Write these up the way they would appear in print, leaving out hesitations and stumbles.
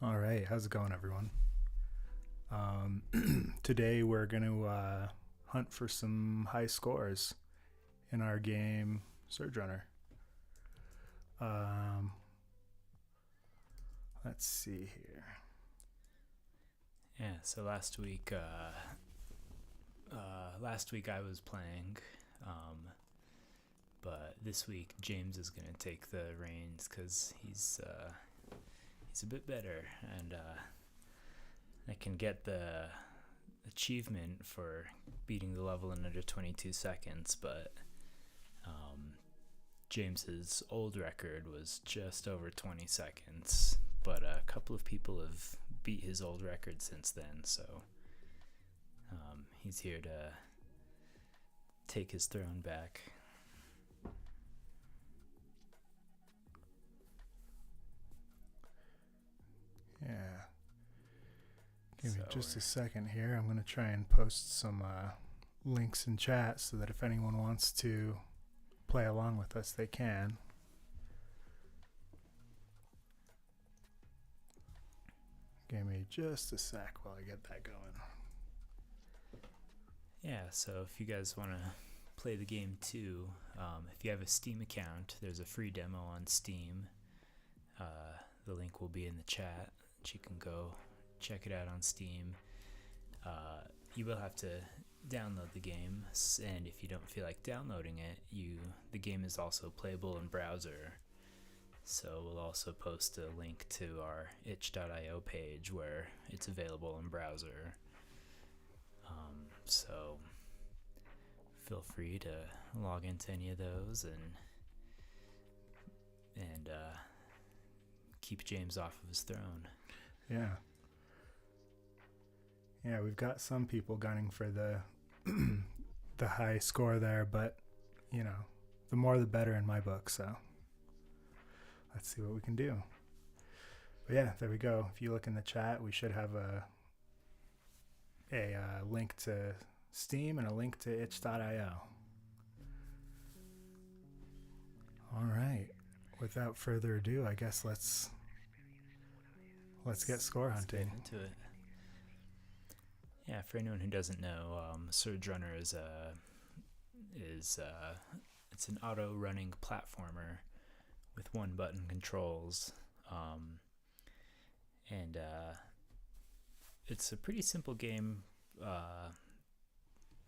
All right, how's it going, everyone? Today we're going to hunt for some high scores in our game Surge Runner. Let's see here. Yeah, so last week I was playing, but this week James is going to take the reins because he's a bit better, and I can get the achievement for beating the level in under 22 seconds, but James's old record was just over 20 seconds, but a couple of people have beat his old record since then, so he's here to take his throne back. Yeah. Give me just a second here. I'm going to try and post some links in chat so that if anyone wants to play along with us, they can. Give me just a sec while I get that going. Yeah, so if you guys want to play the game too, if you have a Steam account, there's a free demo on Steam. The link will be in the chat. You can go check it out on Steam. You will have to download the game, and if you don't feel like downloading it, the game is also playable in browser. So we'll also post a link to our itch.io page where it's available in browser. So feel free to log into any of those and keep James off of his throne. Yeah. Yeah, we've got some people gunning for the the high score there, but you know, the more the better in my book, so let's see what we can do. But yeah, there we go. If you look in the chat, we should have a link to Steam and a link to itch.io. All right. Without further ado, I guess let's get score hunting. Let's get into it. Yeah, for anyone who doesn't know, Surge Runner is it's an auto running platformer with one button controls, and it's a pretty simple game.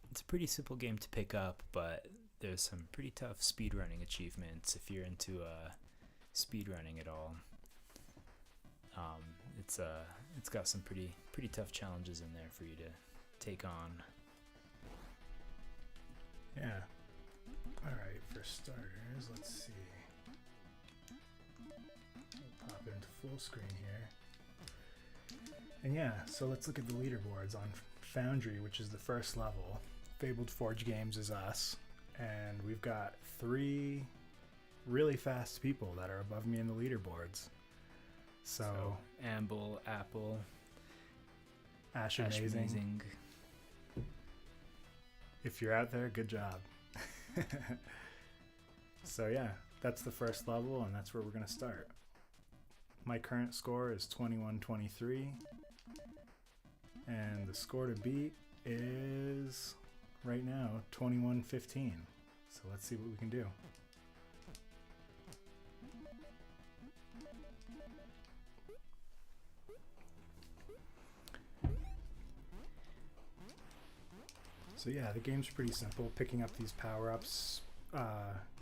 It's a pretty simple game to pick up, but there's some pretty tough speedrunning achievements if you're into speedrunning at all. It's got some pretty tough challenges in there for you to take on. Yeah. All right, for starters, let's see. We'll pop into full screen here. And yeah, so let's look at the leaderboards on Foundry, which is the first level. Fabled Forge Games is us, and we've got 3 really fast people that are above me in the leaderboards. So Amble, Apple, Ash Amazing. If you're out there, good job. So yeah, that's the first level, and that's where we're going to start. My current score is 21-23, and the score to beat is right now 21-15. So let's see what we can do. So yeah, the game's pretty simple. Picking up these power-ups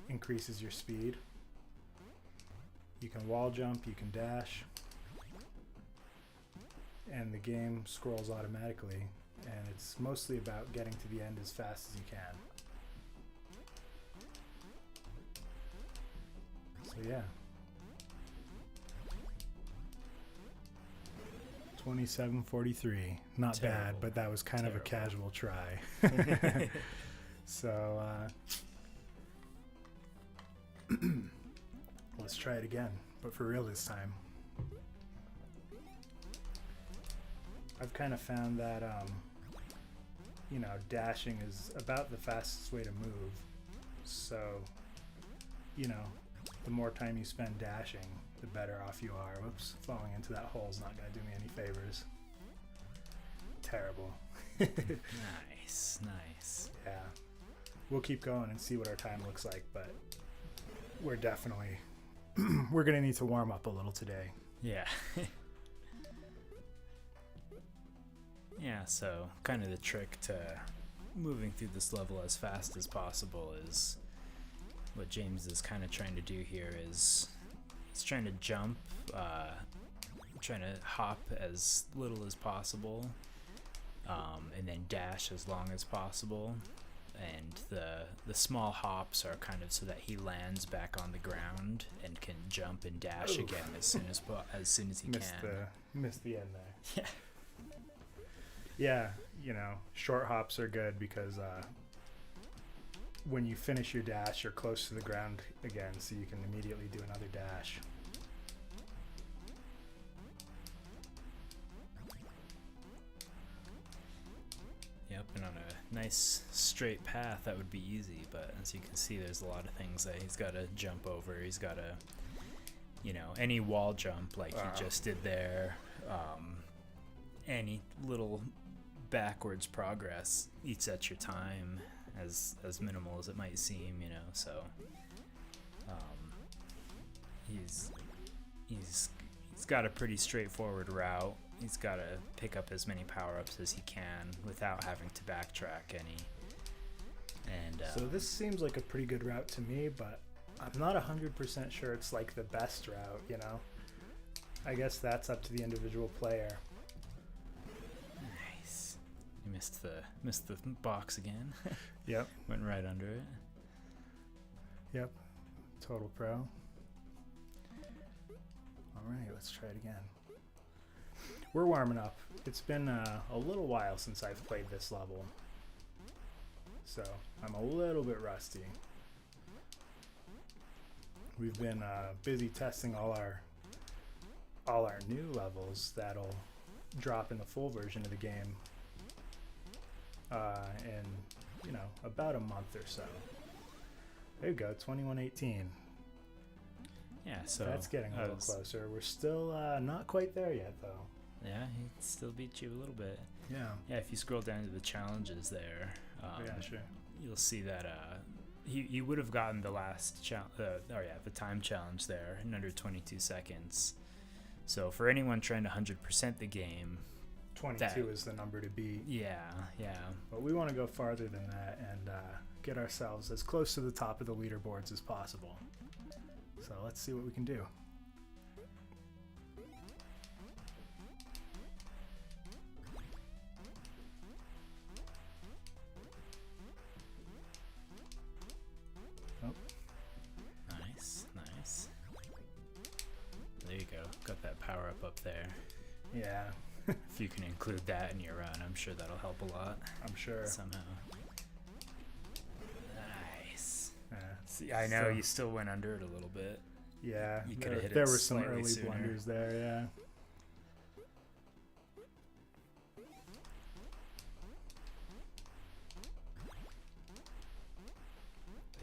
increases your speed. You can wall jump, you can dash, and the game scrolls automatically, and it's mostly about getting to the end as fast as you can. So yeah. 27:43. Not Terrible. Bad, but that was kind of a casual try. So let's try it again, but for real this time. I've kind of found that dashing is about the fastest way to move. So, the more time you spend dashing, the better off you are. Whoops, falling into that hole's not going to do me any favors. Terrible. Nice, nice. Yeah. We'll keep going and see what our time looks like, but we're definitely we're going to need to warm up a little today. Yeah. Yeah, so kind of the trick to moving through this level as fast as possible is what James is kind of trying to do here is he's trying to jump, trying to hop as little as possible, and then dash as long as possible. And the small hops are kind of so that he lands back on the ground and can jump and dash again as soon as he can. Missed the end there. Yeah. Yeah, you know, short hops are good because when you finish your dash, you're close to the ground again, so you can immediately do another dash. Yep, and on a nice straight path, that would be easy, but as you can see, there's a lot of things that he's got to jump over. He's got to, you know, any wall jump like he just did there, any little backwards progress eats at your time, as minimal as it might seem, you know, so he's got a pretty straightforward route. He's got to pick up as many power-ups as he can without having to backtrack any. And so this seems like a pretty good route to me, but I'm not 100% sure it's like the best route, you know? I guess that's up to the individual player. Nice. You missed the box again. Yep. Went right under it. Yep. Total pro. All right, let's try it again. We're warming up. It's been a little while since I've played this level, so I'm a little bit rusty. We've been busy testing all our new levels that'll drop in the full version of the game in, you know, about a month or so. There you go, 2118. Yeah, so that's getting a little closer. We're still not quite there yet, though. Yeah, he still beats you a little bit. Yeah. Yeah, if you scroll down to the challenges there, yeah, sure. You'll see that he would have gotten the last the time challenge there in under 22 seconds. So for anyone trying to 100% the game, 22 is the number to beat. Yeah, yeah. But we want to go farther than that and get ourselves as close to the top of the leaderboards as possible. So let's see what we can do. Nice. There you go. Got that power up there. Yeah. If you can include that in your run, I'm sure that'll help a lot. I'm sure. Somehow. Nice. Yeah. See, I know you still went under it a little bit. Yeah. You could have hit it. There were some slightly early sooner. blunders there, yeah.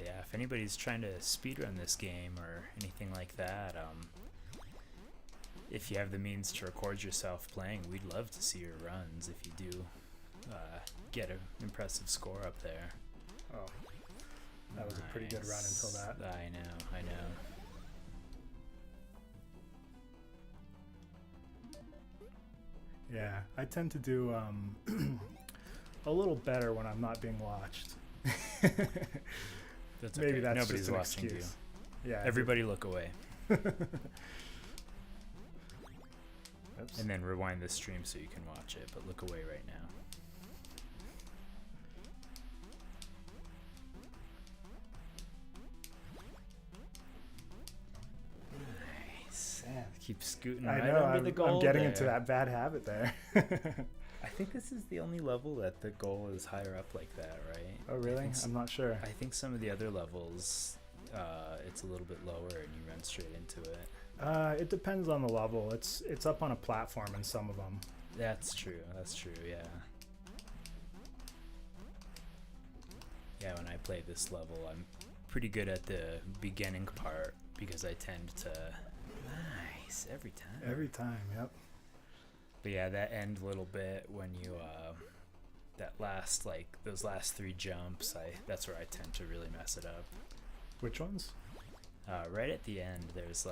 Yeah, if anybody's trying to speedrun this game or anything like that, if you have the means to record yourself playing, we'd love to see your runs if you do get an impressive score up there. Oh, that was a pretty good run until that. I know. Yeah, I tend to do a little better when I'm not being watched. That's Maybe okay. that's Nobody's just an watching excuse. you. Yeah. Everybody look away. Oops. And then rewind the stream so you can watch it, but look away right now. Nice. Man. Keep scooting I right know, under the goal. I'm getting there. into that bad habit there. I think this is the only level that the goal is higher up like that, right? Oh, really? I'm not sure. I think some of the other levels, it's a little bit lower and you run straight into it. It depends on the level. It's up on a platform in some of them. That's true, yeah. Yeah, when I play this level, I'm pretty good at the beginning part, because I tend to nice every time. Every time, yep. But yeah, that end little bit when you that last those last 3 jumps, that's where I tend to really mess it up. Which ones? Right at the end, there's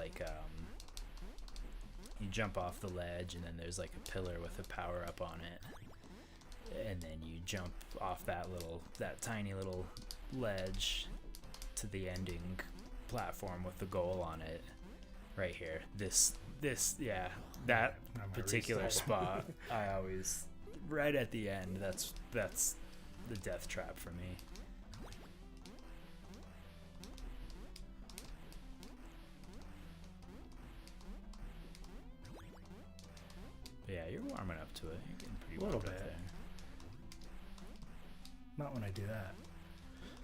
you jump off the ledge, and then there's like a pillar with a power up on it, and then you jump off that tiny little ledge to the ending platform with the goal on it. Right here, that particular spot, I always right at the end. That's the death trap for me. But yeah, you're warming up to it. You're getting pretty warmed up there. Not when I do that.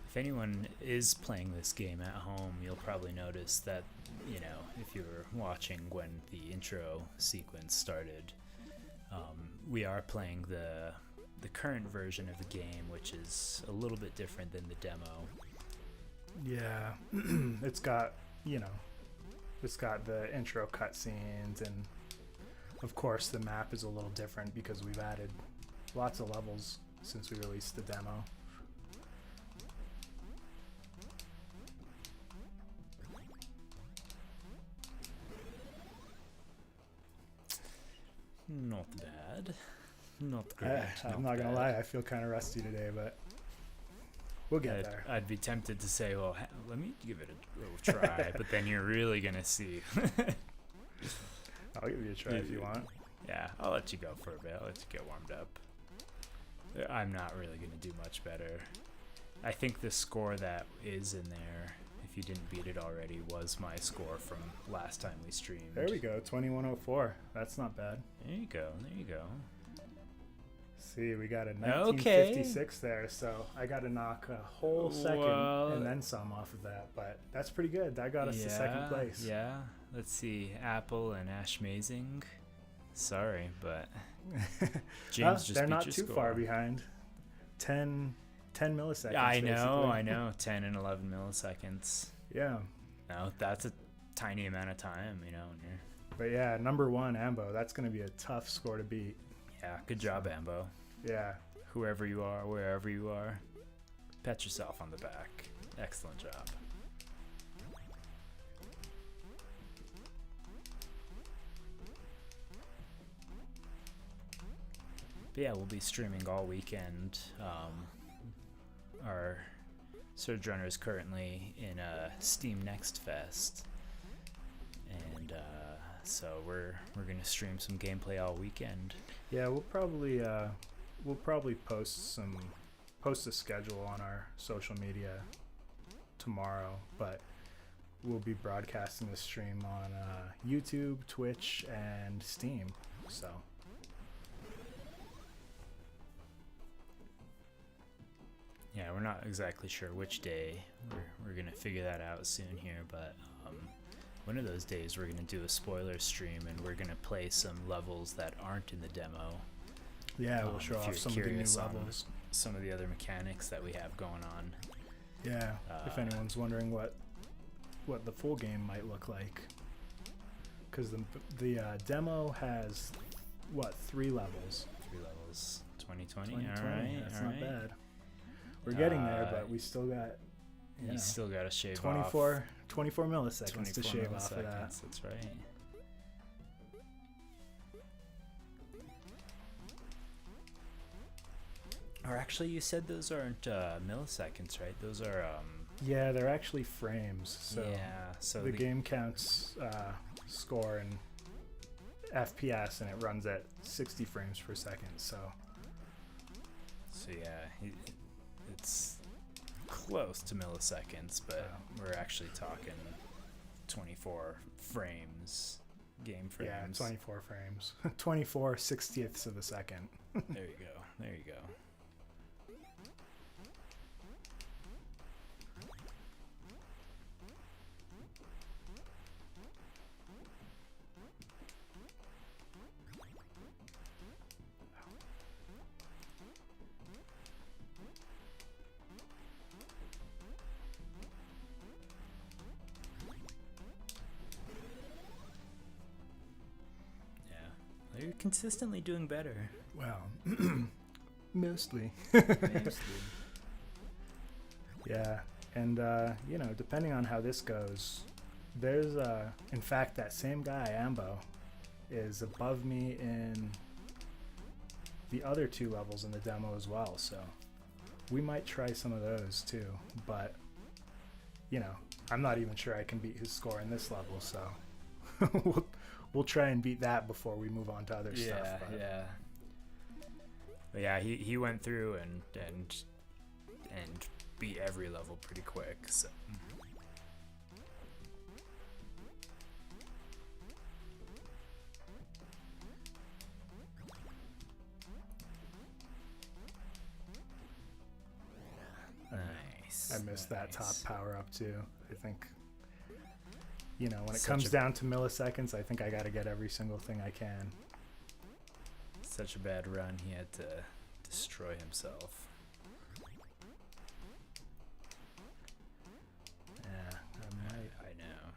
If anyone is playing this game at home, you'll probably notice that, if you were watching when the intro sequence started, we are playing the current version of the game, which is a little bit different than the demo. Yeah, it's got the intro cutscenes, and of course the map is a little different because we've added lots of levels since we released the demo. Not bad. Not great. I'm not gonna lie, I feel kind of rusty today, but we'll get there. I'd be tempted to say, well, let me give it a little try, but then you're really gonna see. I'll give you a try if you want. Yeah, I'll let you go for a bit. I'll let you get warmed up. I'm not really gonna do much better. I think the score that is in there, if you didn't beat it already, was my score from last time we streamed. There we go, 2104. That's not bad. There you go. There you go. See, we got a 1956 there, so I got to knock a whole second and then some off of that, but that's pretty good. That got us to second place. Yeah. Let's see, Apple and Ash Mazing. Sorry, but James just they're beat not your too score. far behind. 10 milliseconds. Yeah, I know, basically. 10 and 11 milliseconds. Yeah. No, that's a tiny amount of time, when you're... But yeah, number 1, Ambo. That's going to be a tough score to beat. Yeah, good job, Ambo. Yeah. Whoever you are, wherever you are, pat yourself on the back. Excellent job. But yeah, we'll be streaming all weekend. Our Surge Runner is currently in Steam Next Fest, and so we're gonna stream some gameplay all weekend. Yeah, we'll probably post a schedule on our social media tomorrow, but we'll be broadcasting the stream on YouTube, Twitch, and Steam. So. Yeah, we're not exactly sure which day. We're gonna figure that out soon here, but one of those days we're gonna do a spoiler stream, and we're gonna play some levels that aren't in the demo. Yeah, we'll show off some of the new levels, some of the other mechanics that we have going on. Yeah, if anyone's wondering what the full game might look like, because the demo has 3 levels. 3 levels. 2020. 2020. All right. That's all not right. bad. We're getting there, but we still got. You still got to shave 24 off 24 milliseconds 24 to shave milliseconds, off of that. That's right. Or actually, you said those aren't milliseconds, right? Those are Yeah, they're actually frames. So so the game counts score in FPS, and it runs at 60 frames per second. So yeah, it's close to milliseconds, but we're actually talking 24 frames, game frames. Yeah, 24 frames. 24 60ths of a second. There you go. There you go. you're consistently doing better. Well, mostly. Mostly. Yeah, and you know, depending on how this goes, there's in fact, that same guy, Ambo, is above me in the other 2 levels in the demo as well, so we might try some of those too, but you know, I'm not even sure I can beat his score in this level, so we'll try and beat that before we move on to other stuff. But yeah, he went through and beat every level pretty quick, so nice. I missed that top power up too. I think, you know, when it Such comes a- down to milliseconds, I think I got to get every single thing I can. Such a bad run, he had to destroy himself. Yeah, I might. I know.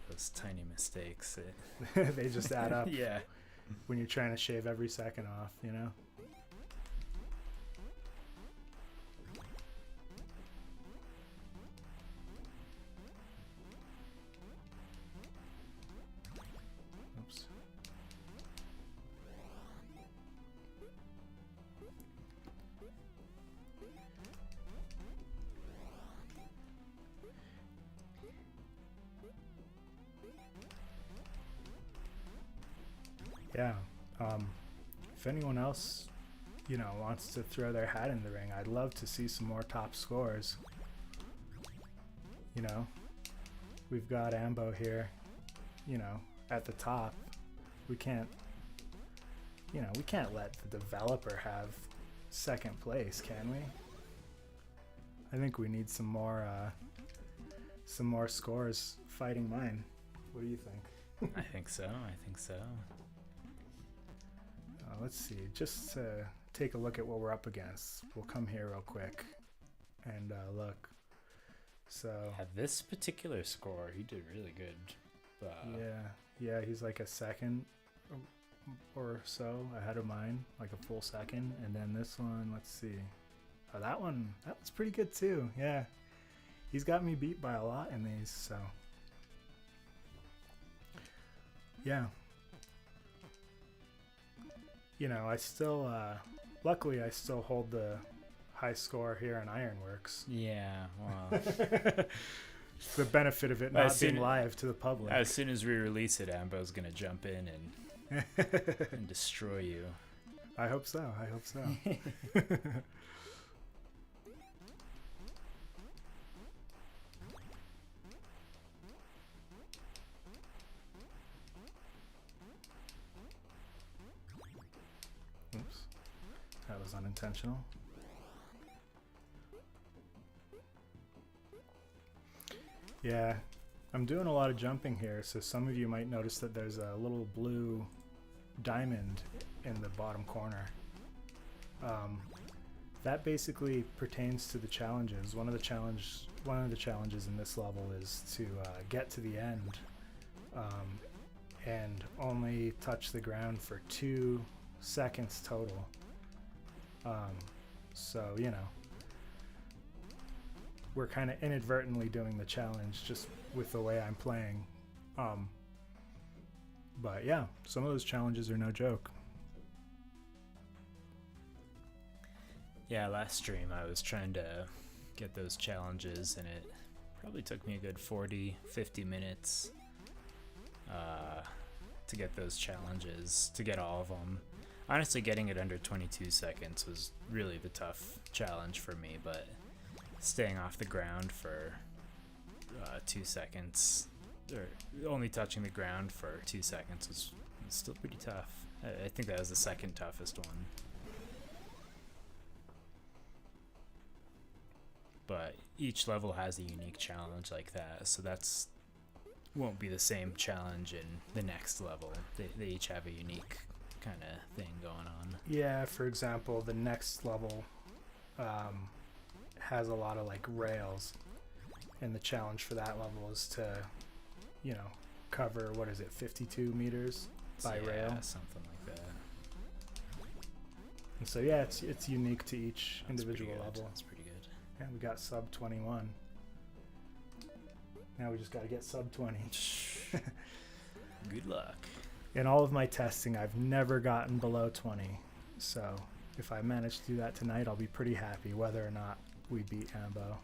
Those tiny mistakes. They just add up Yeah. when you're trying to shave every second off, you know? Oops. Yeah. If anyone else, you know, wants to throw their hat in the ring, I'd love to see some more top scores. You know, we've got Ambo here, you know, at the top. We can't, you know, we can't let the developer have second place, can we? I think we need some more scores fighting mine. What do you think? I think so. Let's see, just to take a look at what we're up against. We'll come here real quick and look. So Yeah, this particular score, he did really good. yeah, he's like a second or so ahead of mine, like a full second. And then this one, let's see. Oh, that was pretty good too. Yeah, he's got me beat by a lot in these. So yeah. You know, I still, luckily I still hold the high score here in Ironworks. Yeah, well. The benefit of it not being live to the public. As soon as we release it, Ambo's going to jump in and destroy you. I hope so. Oops. That was unintentional. Yeah, I'm doing a lot of jumping here, so some of you might notice that there's a little blue diamond in the bottom corner. That basically pertains to the challenges. One of the challenges in this level is to get to the end and only touch the ground for 2 seconds total. So, you know, we're kind of inadvertently doing the challenge just with the way I'm playing. But yeah, some of those challenges are no joke. Yeah, last stream I was trying to get those challenges, and it probably took me a good 40-50 minutes to get those challenges, to get all of them. Honestly, getting it under 22 seconds was really the tough challenge for me, but staying off the ground for 2 seconds, or only touching the ground for 2 seconds was still pretty tough. I think that was the second toughest one. But each level has a unique challenge like that, so that's won't be the same challenge in the next level. They each have a unique kind of thing going on. Yeah, for example, the next level has a lot of like rails, and the challenge for that level is to, you know, cover, what is it, 52 meters by rail. Something like that. And so yeah, it's unique to each individual pretty good. level. That's pretty good. Yeah, we got sub 21. Now we just got to get sub 20. Good luck. In all of my testing, I've never gotten below 20. So if I manage to do that tonight, I'll be pretty happy, whether or not we beat Ambo.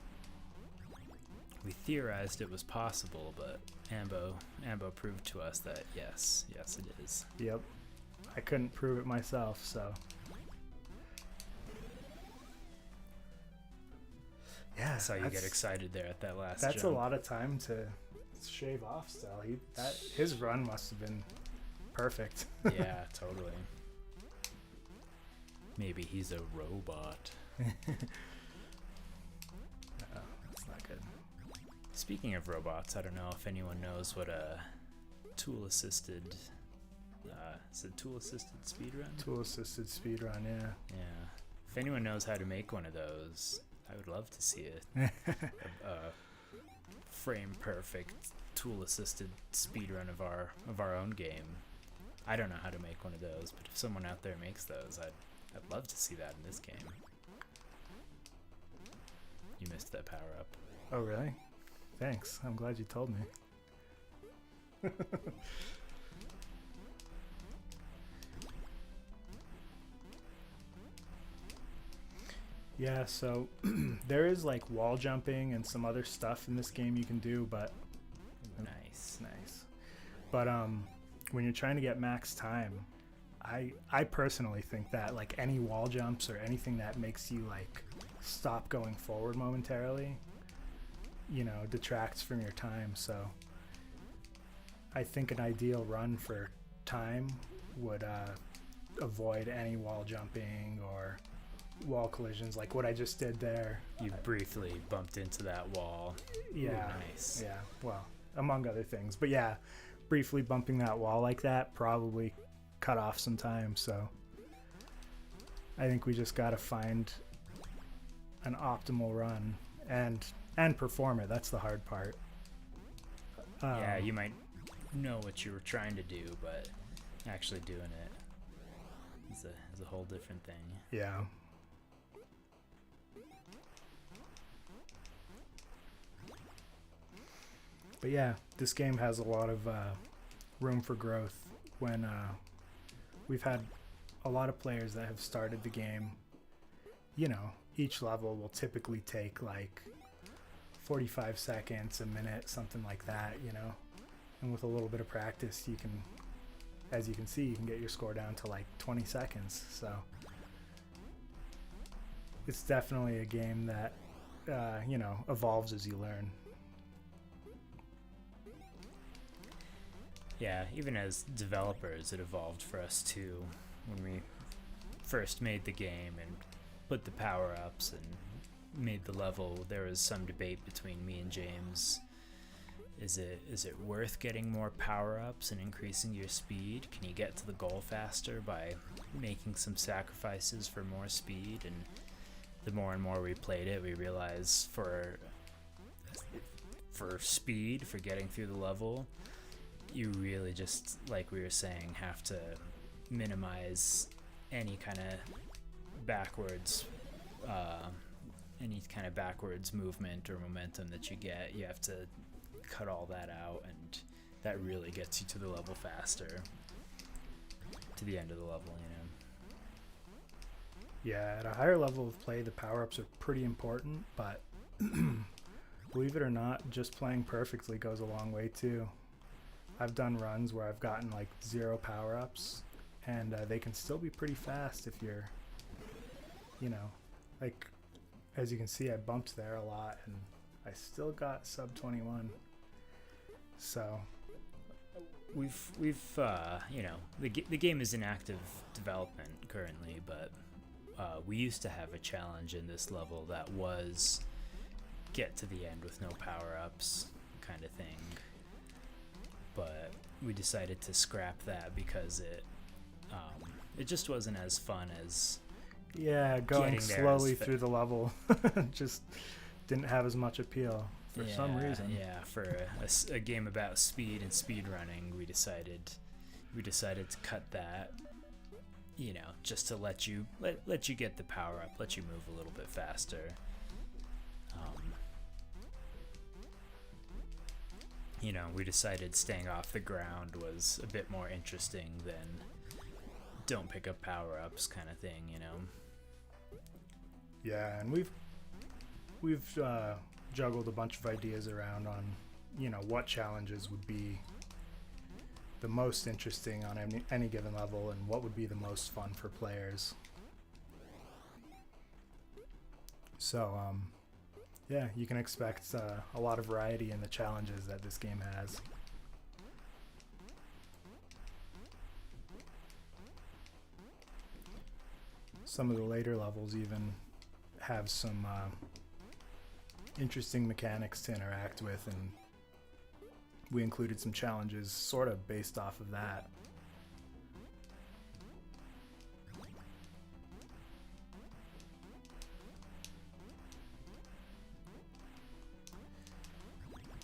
We theorized it was possible, but Ambo proved to us that yes it is. Yep. I couldn't prove it myself, so. Yeah. I saw you get excited there at that last That's jump. a lot of time to shave off still. His run must have been perfect. Yeah, totally. Maybe he's a robot. No, that's not good. Speaking of robots, I don't know if anyone knows what a tool-assisted is it tool-assisted speedrun? Tool-assisted speedrun, yeah. Yeah. If anyone knows how to make one of those, I would love to see it. a frame-perfect tool-assisted speedrun of our own game. I don't know how to make one of those, but if someone out there makes those, I'd love to see that in this game. You missed that power-up. Oh, really? Thanks. I'm glad you told me. Yeah, so there is like wall jumping and some other stuff in this game you can do, but Nice. But when you're trying to get max time, I personally think that like any wall jumps or anything that makes you like stop going forward momentarily, detracts from your time. So I think an ideal run for time would avoid any wall jumping or wall collisions like what I just did there. You briefly bumped into that wall. Yeah. Ooh, nice. Yeah. Well, among other things. But yeah, briefly bumping that wall like that probably cut off some time. So I think we just got to find an optimal run and perform it. That's the hard part. Yeah, you might know what you were trying to do, but actually doing it is a whole different thing. Yeah. But yeah, this game has a lot of room for growth. When we've had a lot of players that have started the game, each level will typically take like 45 seconds, a minute, something like that, and with a little bit of practice, you can, as you can see, you can get your score down to like 20 seconds. So it's definitely a game that, evolves as you learn. Yeah, even as developers, it evolved for us too. When we first made the game and put the power-ups and made the level, there was some debate between me and James. Is it worth getting more power-ups and increasing your speed? Can you get to the goal faster by making some sacrifices for more speed? And the more and more we played it, we realized for speed, for getting through the level, you really just, like we were saying, have to minimize any kind of backwards movement or momentum that you get. You have to cut all that out, and that really gets you to the level faster, to the end of the level, Yeah, at a higher level of play, the power-ups are pretty important, but believe it or not, just playing perfectly goes a long way too. I've done runs where I've gotten like 0 power-ups, and they can still be pretty fast if you're, like, as you can see, I bumped there a lot, and I still got sub 21. So we've the game is in active development currently, but we used to have a challenge in this level that was get to the end with no power-ups kind of thing. But we decided to scrap that because it just wasn't as fun as going slowly through the level just didn't have as much appeal for some reason. Yeah, for a game about speed and speed running, we decided we decided to cut that, you know, just to let you get the power up, let you move a little bit faster. You know, we decided staying off the ground was a bit more interesting than don't pick up power-ups kind of thing, you know. Yeah, and we've juggled a bunch of ideas around on, you know, what challenges would be the most interesting on any given level and what would be the most fun for players. So, yeah, you can expect a lot of variety in the challenges that this game has. Some of the later levels even have some interesting mechanics to interact with, and we included some challenges sort of based off of that.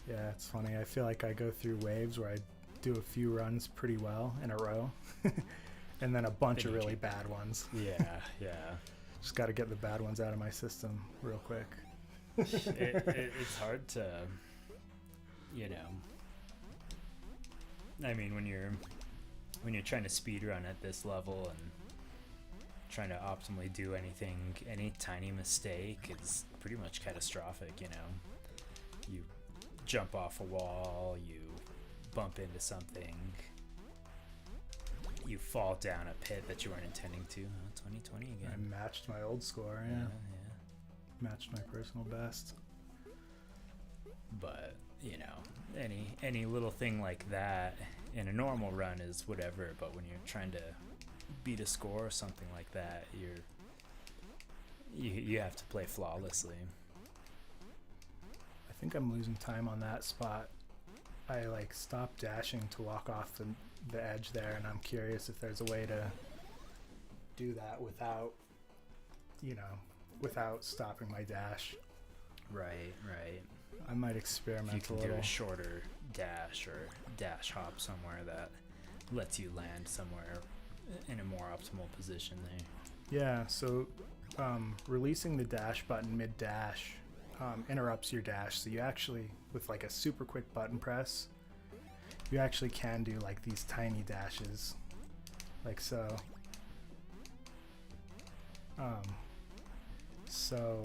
Yeah, it's funny. I feel like I go through waves where I do a few runs pretty well in a row, and then a bunch of really bad ones. Yeah, yeah. Just got to get the bad ones out of my system real quick. It's hard to, you know. I mean, when you're trying to speedrun at this level and trying to optimally do anything, any tiny mistake is pretty much catastrophic, you know. You jump off a wall, you bump into something, you fall down a pit that you weren't intending to. 2020 again. I matched my old score, yeah. Matched my personal best. But, you know, any little thing like that in a normal run is whatever, but when you're trying to beat a score or something like that, you have to play flawlessly. I think I'm losing time on that spot. I like stopped dashing to walk off the edge there, and I'm curious if there's a way to do that without, you know, without stopping my dash. Right. I might experiment if you a can little. do a shorter dash or dash hop somewhere that lets you land somewhere in a more optimal position there. Yeah, so releasing the dash button mid-dash interrupts your dash, so you actually, with like a super quick button press, you actually can do like these tiny dashes, like so. So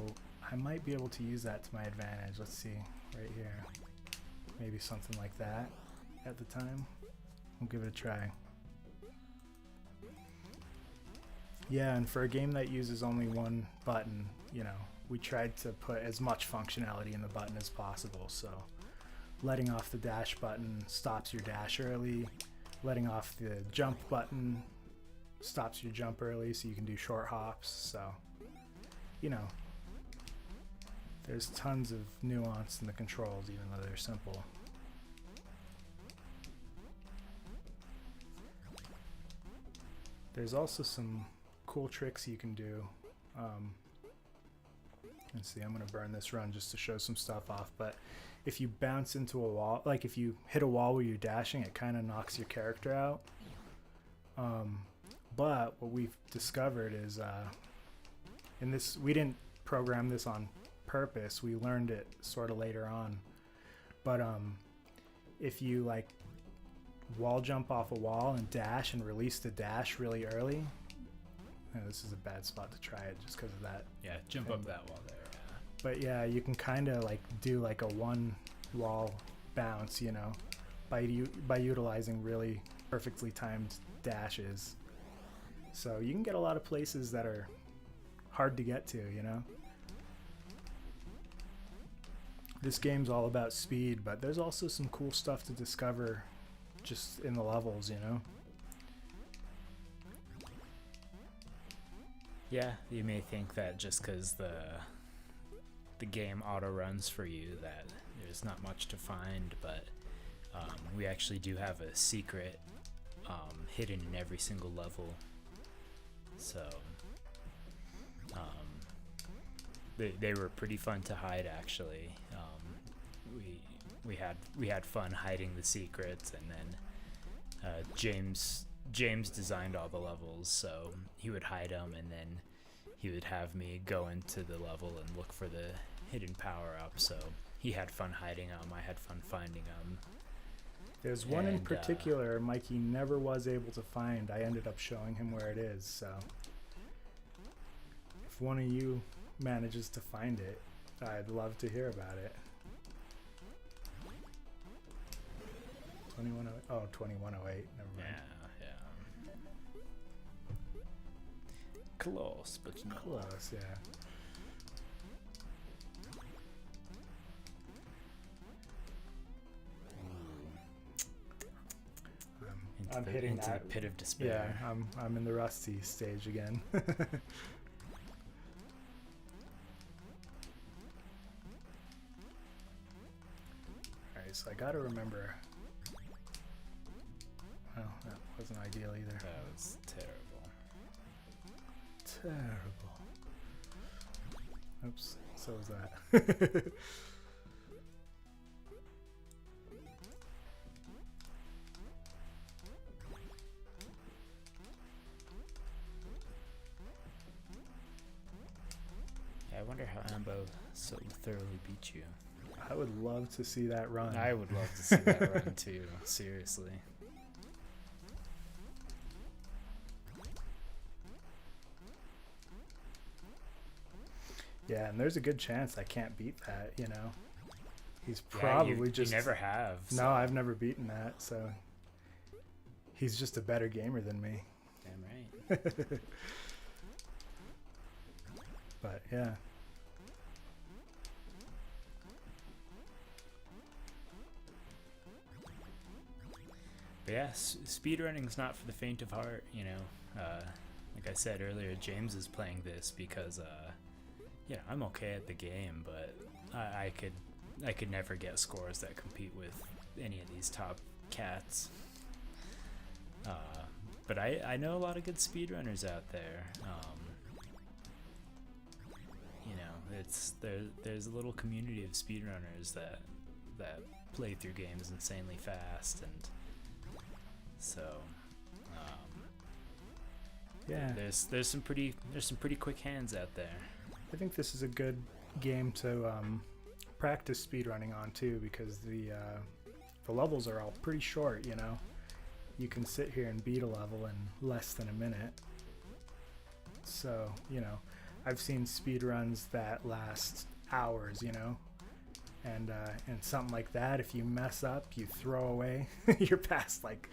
I might be able to use that to my advantage. Let's see, right here, maybe something like that at the time. We'll give it a try. Yeah, and for a game that uses only one button, you know, we tried to put as much functionality in the button as possible. So letting off the dash button stops your dash early. Letting off the jump button stops your jump early, so you can do short hops. So, you know, there's tons of nuance in the controls, even though they're simple. There's also some cool tricks you can do. Let's see, I'm going to burn this run just to show some stuff off, but if you bounce into a wall, like if you hit a wall where you're dashing, it kind of knocks your character out. But what we've discovered is, in this, we didn't program this on purpose, we learned it sort of later on, but if you like wall jump off a wall and dash and release the dash really early, this is a bad spot to try it just because of that. Yeah, jump thing. up that wall there. But yeah, you can kind of like do like a one wall bounce, you know, by utilizing really perfectly timed dashes. So you can get a lot of places that are hard to get to, you know. This game's all about speed, but there's also some cool stuff to discover just in the levels, you know. Yeah, you may think that just because the game auto runs for you that there's not much to find, but we actually do have a secret hidden in every single level. So they were pretty fun to hide, actually. We had fun hiding the secrets, and then James designed all the levels, so he would hide them, and then he would have me go into the level and look for the hidden power-up. So he had fun hiding them, I had fun finding them. There's one in particular Mikey never was able to find. I ended up showing him where it is, so if one of you manages to find it, I'd love to hear about it. 2108. Oh, 2108. Never mind. Yeah. Close, but no. Close, yeah. I'm hitting into that the pit of despair. Yeah, I'm in the rusty stage again. Alright, so I gotta remember. Well, that wasn't ideal either. That was terrible. Terrible. Oops, so was that. I wonder how Ambo so thoroughly beat you. I would love to see that run. I would love to see that run too, seriously. Yeah, and there's a good chance I can't beat that, you know. He's probably you never have. So. No, I've never beaten that, so he's just a better gamer than me. Damn right. But yeah. But yeah, speedrunning's not for the faint of heart, you know. Like I said earlier, James is playing this because, yeah, I'm okay at the game, but I could never get scores that compete with any of these top cats. But I know a lot of good speedrunners out there. You know, there's a little community of speedrunners that play through games insanely fast, and so yeah, there's some pretty quick hands out there. I think this is a good game to practice speedrunning on too, because the levels are all pretty short, you know. You can sit here and beat a level in less than a minute. So, you know, I've seen speedruns that last hours, you know. And something like that, if you mess up, you throw away, you're past like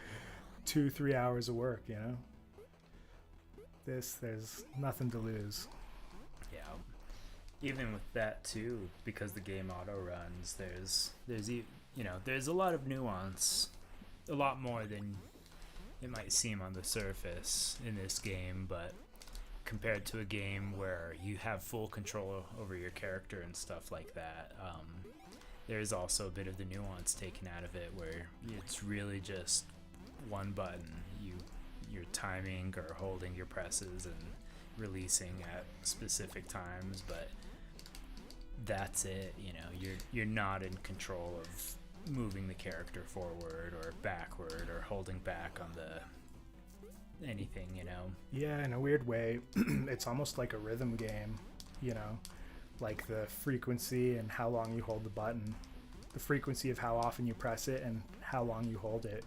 2-3 hours of work, you know. There's nothing to lose. Yeah. Even with that too, because the game auto runs, there's a lot of nuance, a lot more than it might seem on the surface in this game, but compared to a game where you have full control over your character and stuff like that, there's also a bit of the nuance taken out of it, where it's really just one button. You're timing or holding your presses and releasing at specific times, but that's it. You know, you're not in control of moving the character forward or backward or holding back on anything, you know. Yeah, in a weird way, it's almost like a rhythm game, you know, like the frequency and how long you hold the button. The frequency of how often you press it and how long you hold it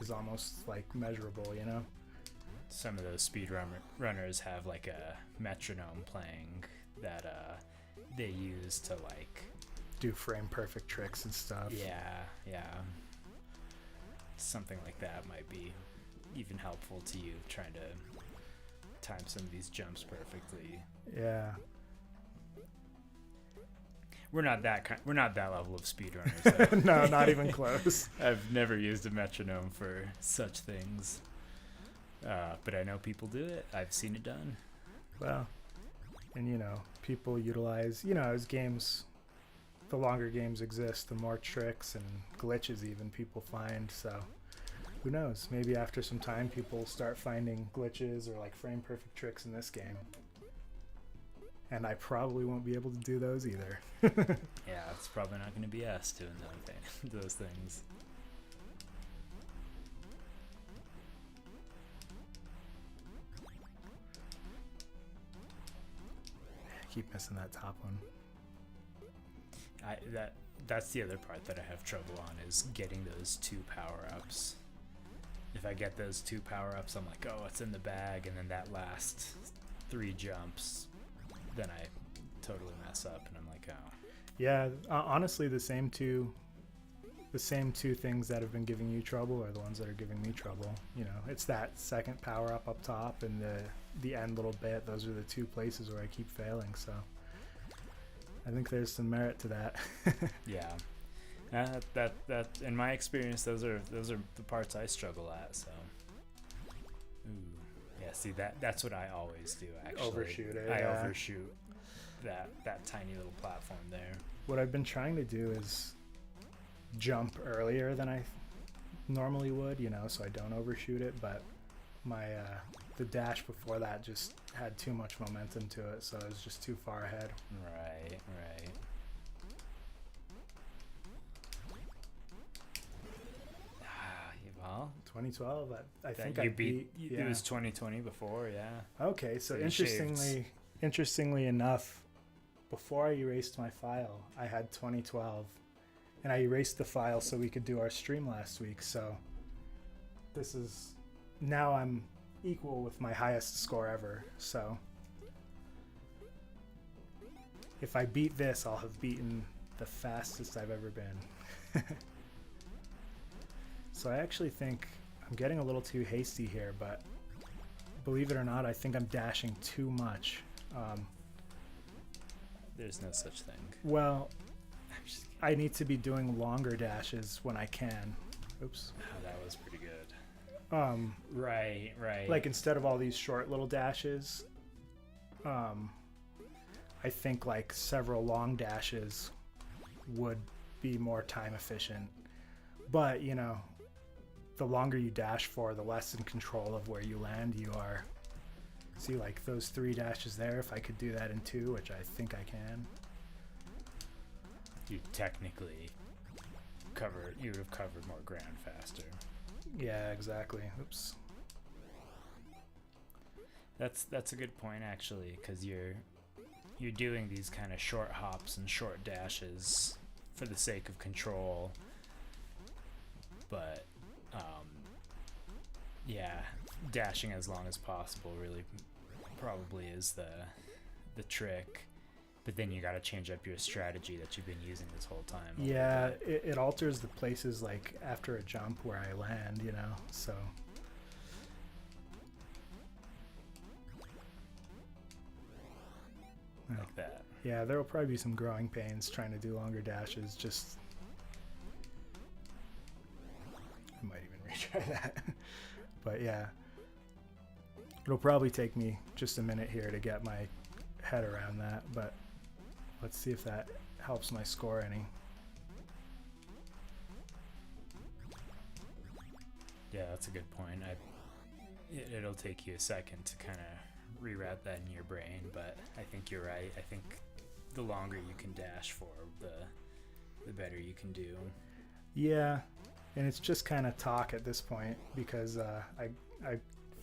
is almost like measurable, you know. Some of those speed runners have like a metronome playing that they use to like do frame perfect tricks and stuff. Yeah. Something like that might be even helpful to you trying to time some of these jumps perfectly. Yeah. We're not that level of speedrunners. No, not even close. I've never used a metronome for such things. But I know people do it. I've seen it done. Well, and you know, people utilize, you know, as games, the longer games exist, the more tricks and glitches even people find. So who knows? Maybe after some time, people start finding glitches or like frame perfect tricks in this game. And I probably won't be able to do those either. Yeah, it's probably not going to be us doing those things. keep missing that top one. That's the other part that I have trouble on, is getting those 2 power-ups. If I get those 2 power-ups, I'm like, oh, it's in the bag, and then that last 3 jumps, then I totally mess up, and I'm like, oh. Yeah, honestly, the same two things that have been giving you trouble are the ones that are giving me trouble. You know, it's that second power-up up top and the end little bit. Those are the 2 places where I keep failing, so I think there's some merit to that. Yeah. That in my experience, those are the parts I struggle at. So, ooh, yeah. See, that's what I always do. Actually, Overshoot it. I yeah. overshoot that tiny little platform there. What I've been trying to do is jump earlier than I normally would, you know, so I don't overshoot it. But my the dash before that just had too much momentum to it, so I was just too far ahead. Right. Well, 2012. I think I you beat. Yeah. It was 2020 before, yeah. Okay, so So you interestingly enough, before I erased my file, I had 2012, and I erased the file so we could do our stream last week. So this is now I'm equal with my highest score ever. So if I beat this, I'll have beaten the fastest I've ever been. So I actually think I'm getting a little too hasty here, but believe it or not, I think I'm dashing too much. There's no such thing. Well, I need to be doing longer dashes when I can. Oops. Oh, that was pretty good. Right. Like instead of all these short little dashes, I think like several long dashes would be more time efficient. But, you know, the longer you dash for, the less in control of where you land you are. See, like those 3 dashes there, if I could do that in 2, which I think I can. You technically you would have covered more ground faster. Yeah, exactly. Oops. That's a good point, actually, because you're doing these kind of short hops and short dashes for the sake of control, but yeah, dashing as long as possible really probably is the trick. But then you got to change up your strategy that you've been using this whole time. Yeah, it alters the places like after a jump where I land, you know, so. Like that. Yeah, there will probably be some growing pains trying to do longer dashes. Just, I might even retry that. But yeah, it'll probably take me just a minute here to get my head around that, but let's see if that helps my score any. Yeah, that's a good point. It'll take you a second to kind of reroute that in your brain, but I think you're right. I think the longer you can dash for, the better you can do. Yeah, and it's just kind of talk at this point, because I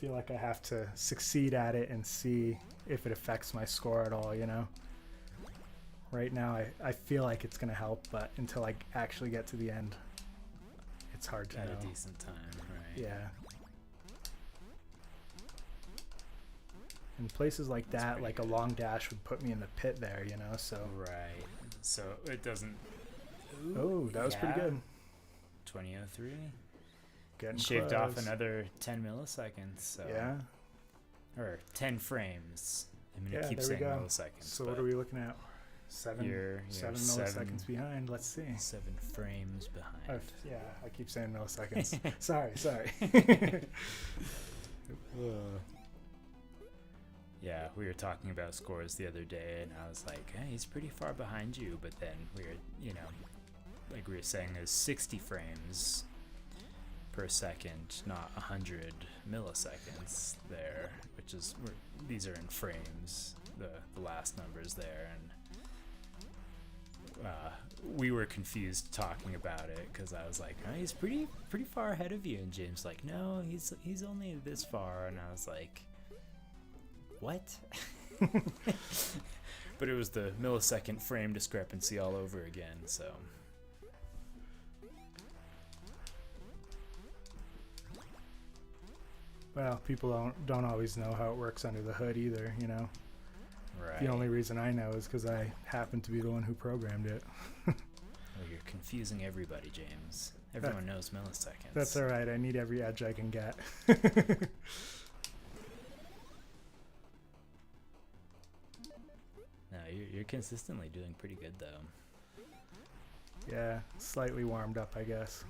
feel like I have to succeed at it and see if it affects my score at all, you know? Right now I feel like it's going to help, but until I actually get to the end, it's hard to know. At a decent time, right? Yeah. In places like that, like good. a long dash would put me in the pit there, you know, so. Right. So it doesn't... Oh, that was pretty good. 2003. Getting Shaved close. off another 10 milliseconds. So. Yeah. Or 10 frames. I'm going Yeah, to keep there we saying go. milliseconds. So what are we looking at? You're 7 milliseconds behind. Let's see. 7 frames behind. Yeah, I keep saying milliseconds. sorry. Yeah, we were talking about scores the other day, and I was like, hey, he's pretty far behind you. But then we were, like we were saying, there's 60 frames per second, not 100 milliseconds there, which is, these are in frames, the last numbers there. And we were confused talking about it, because I was like, oh, he's pretty far ahead of you. And James like, no, he's only this far. And I was like, what? But it was the millisecond frame discrepancy all over again, so. Well, people don't always know how it works under the hood either, you know. Right. The only reason I know is because I happen to be the one who programmed it. Well, you're confusing everybody, James. Everyone knows milliseconds. That's all right. I need every edge I can get. No, you're consistently doing pretty good, though. Yeah, slightly warmed up, I guess.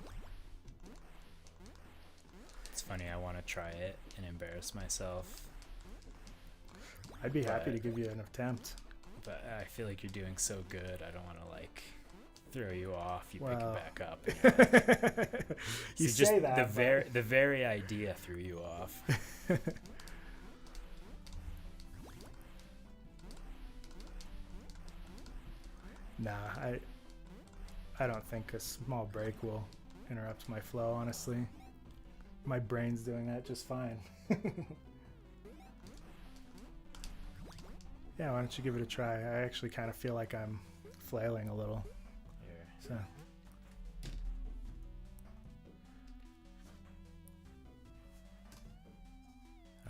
It's funny, I want to try it and embarrass myself. I'd be happy to give you an attempt. But I feel like you're doing so good, I don't want to, like, throw you off. You pick Well. it back up. And you're like, You see, say just that, the very idea threw you off. Nah, I don't think a small break will interrupt my flow, honestly. My brain's doing that just fine. Yeah, why don't you give it a try? I actually kind of feel like I'm flailing a little. Here. So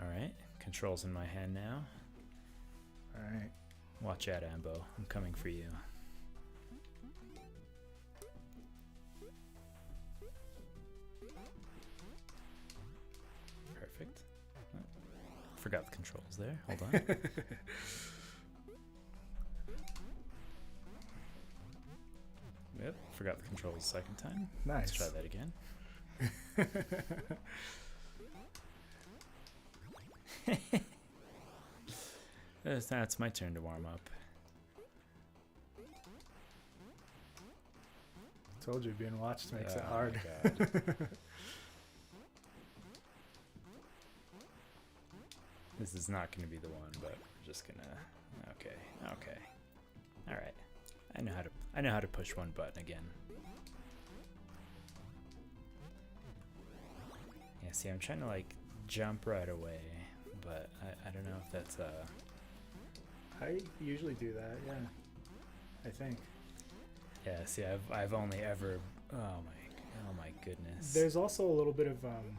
All right, controls in my hand now. all right. Watch out, Ambo. I'm coming for you. Perfect. Oh, forgot the controls there. Hold on. Yep, forgot the controls the second time. Nice. Let's try that again. That's my turn to warm up. Told you, being watched makes it Oh hard. my God. This is not going to be the one, but we're just gonna. Okay. All right. I know how to push one button again. Yeah. See, I'm trying to like jump right away, but I don't know if that's I usually do that, yeah. I think. Yeah. See, I've only ever. Oh my goodness. There's also a little bit of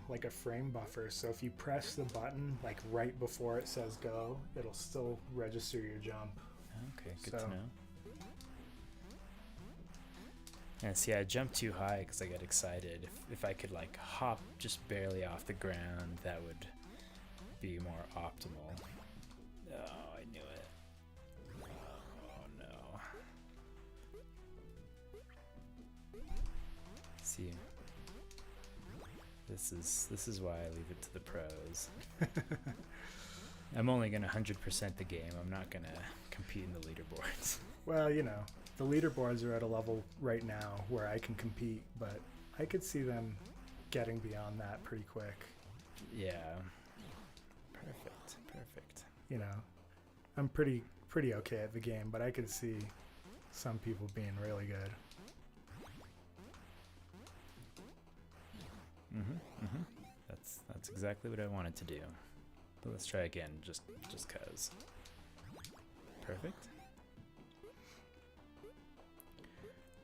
like a frame buffer, so if you press the button like right before it says go, it'll still register your jump. Okay, good So- to know. Yeah, see, I jumped too high because I got excited. If I could like hop just barely off the ground, that would be more optimal. Oh, I knew it. Oh no. See, this is why I leave it to the pros. I'm only gonna 100% the game. I'm not gonna compete in the leaderboards. Well, you know, the leaderboards are at a level right now where I can compete, but I could see them getting beyond that pretty quick. Yeah. Perfect. You know, I'm pretty okay at the game, but I could see some people being really good. That's exactly what I wanted to do. But let's try again, just cause. Perfect.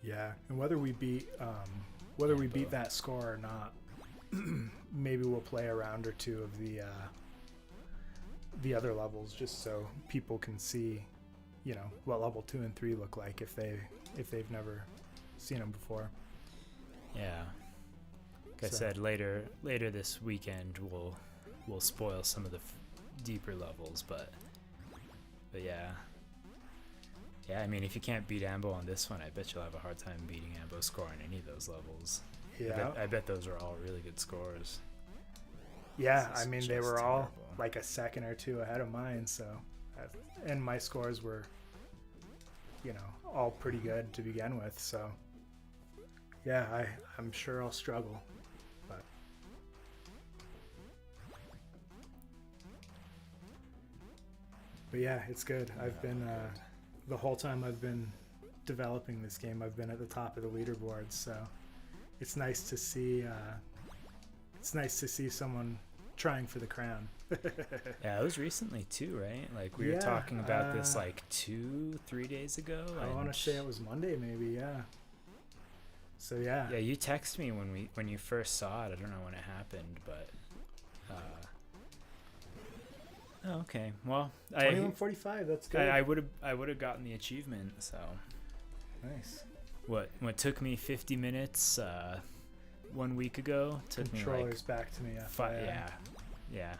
Yeah, and whether we beat that score or not, maybe we'll play a round or two of the other levels just so people can see, you know, what level 2 and 3 look like if they've never seen them before. Yeah. Like I said, later this weekend we'll spoil some of the deeper levels, but yeah. Yeah, I mean, if you can't beat Ambo on this one, I bet you'll have a hard time beating Ambo's score on any of those levels. Yeah. I bet those are all really good scores. Yeah, This is I mean, they just were all terrible. like a second or two ahead of mine, so and my scores were, you know, all pretty good to begin with, so yeah, I'm sure I'll struggle, but yeah, it's good. I've been the whole time I've been developing this game, I've been at the top of the leaderboards, so it's nice to see someone trying for the crown. Yeah, it was recently too, right? Like we were talking about this like 2-3 days ago. I want to say it was Monday, maybe. Yeah. So yeah. Yeah, you texted me when you first saw it. I don't know when it happened, but. Oh, okay. Well, 21:45. That's good. I would have gotten the achievement. So. Nice. What took me 50 minutes 1 week ago took Controllers me like back to me. Yeah.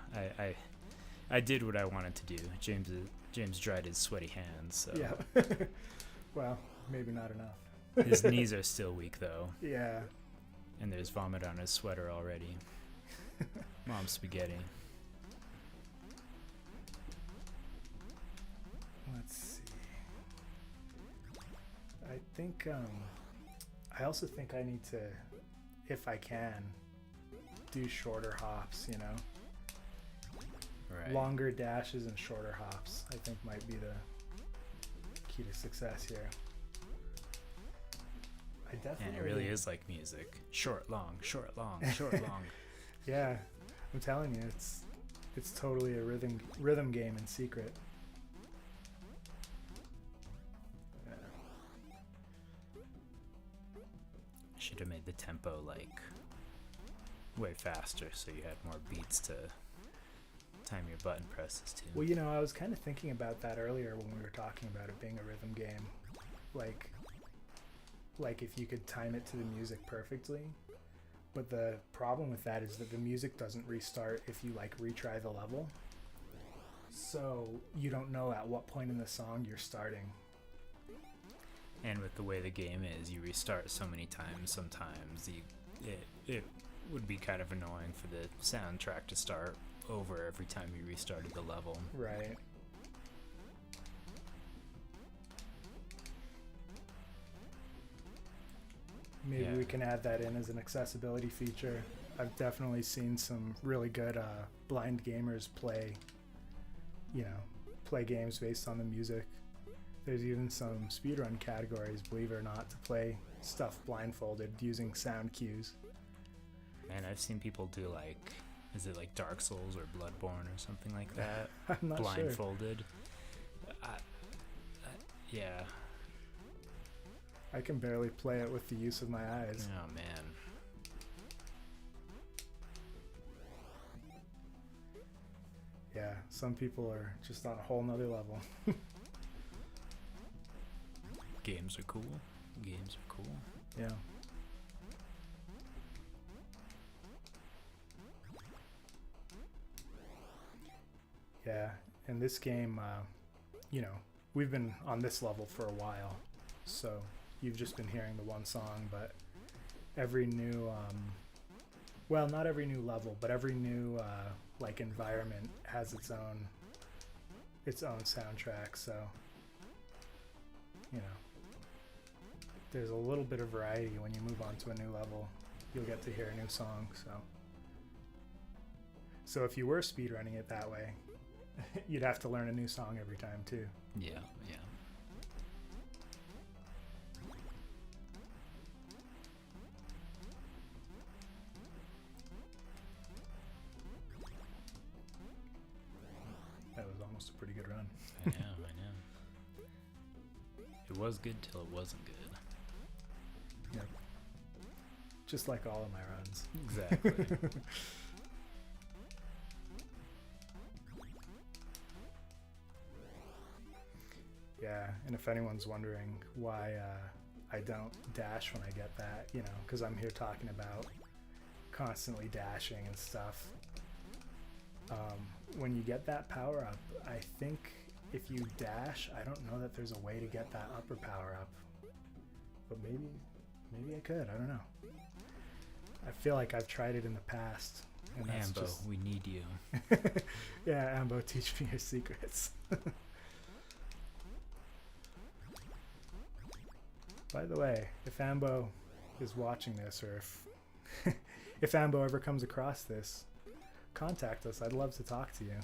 I did what I wanted to do. James dried his sweaty hands. So. Yeah. Well, maybe not enough. His knees are still weak though. Yeah. And there's vomit on his sweater already. Mom spaghetti. Let's see. I think I also think I need to, if I can, do shorter hops, you know. Right. Longer dashes and shorter hops, I think might be the key to success here. I definitely. And it really is like music. Short, long, short, long, short, long. Yeah, I'm telling you, it's totally a rhythm game in secret. Yeah. Should have made the tempo like way faster so you had more beats to time your button presses to. Well, you know, I was kind of thinking about that earlier when we were talking about it being a rhythm game. Like if you could time it to the music perfectly. But the problem with that is that the music doesn't restart if you like retry the level. So you don't know at what point in the song you're starting. And with the way the game is, you restart so many times, sometimes it would be kind of annoying for the soundtrack to start over every time you restarted the level. Right. Maybe we can add that in as an accessibility feature. I've definitely seen some really good blind gamers play games based on the music. There's even some speedrun categories, believe it or not, to play stuff blindfolded using sound cues. Man, I've seen people do like, is it like Dark Souls or Bloodborne or something like that? I'm not blindfolded. Yeah. I can barely play it with the use of my eyes. Oh man. Yeah, some people are just on a whole nother level. Games are cool. Games are cool. Yeah. Yeah, in this game, we've been on this level for a while, so you've just been hearing the one song, but every new, well, not every new level, but every new environment has its own soundtrack. So, there's a little bit of variety when you move on to a new level. You'll get to hear a new song. So if you were speedrunning it that way, you'd have to learn a new song every time too. Yeah. That was almost a pretty good run. I know. It was good till it wasn't good. Yep. Just like all of my runs. Exactly. Yeah, and if anyone's wondering why I don't dash when I get that, because I'm here talking about constantly dashing and stuff. When you get that power up, I think if you dash, I don't know that there's a way to get that upper power up. But maybe I could, I don't know. I feel like I've tried it in the past. And that's Ambo, we need you. Yeah, Ambo, teach me your secrets. By the way, if Ambo is watching this, or if Ambo ever comes across this, contact us. I'd love to talk to you.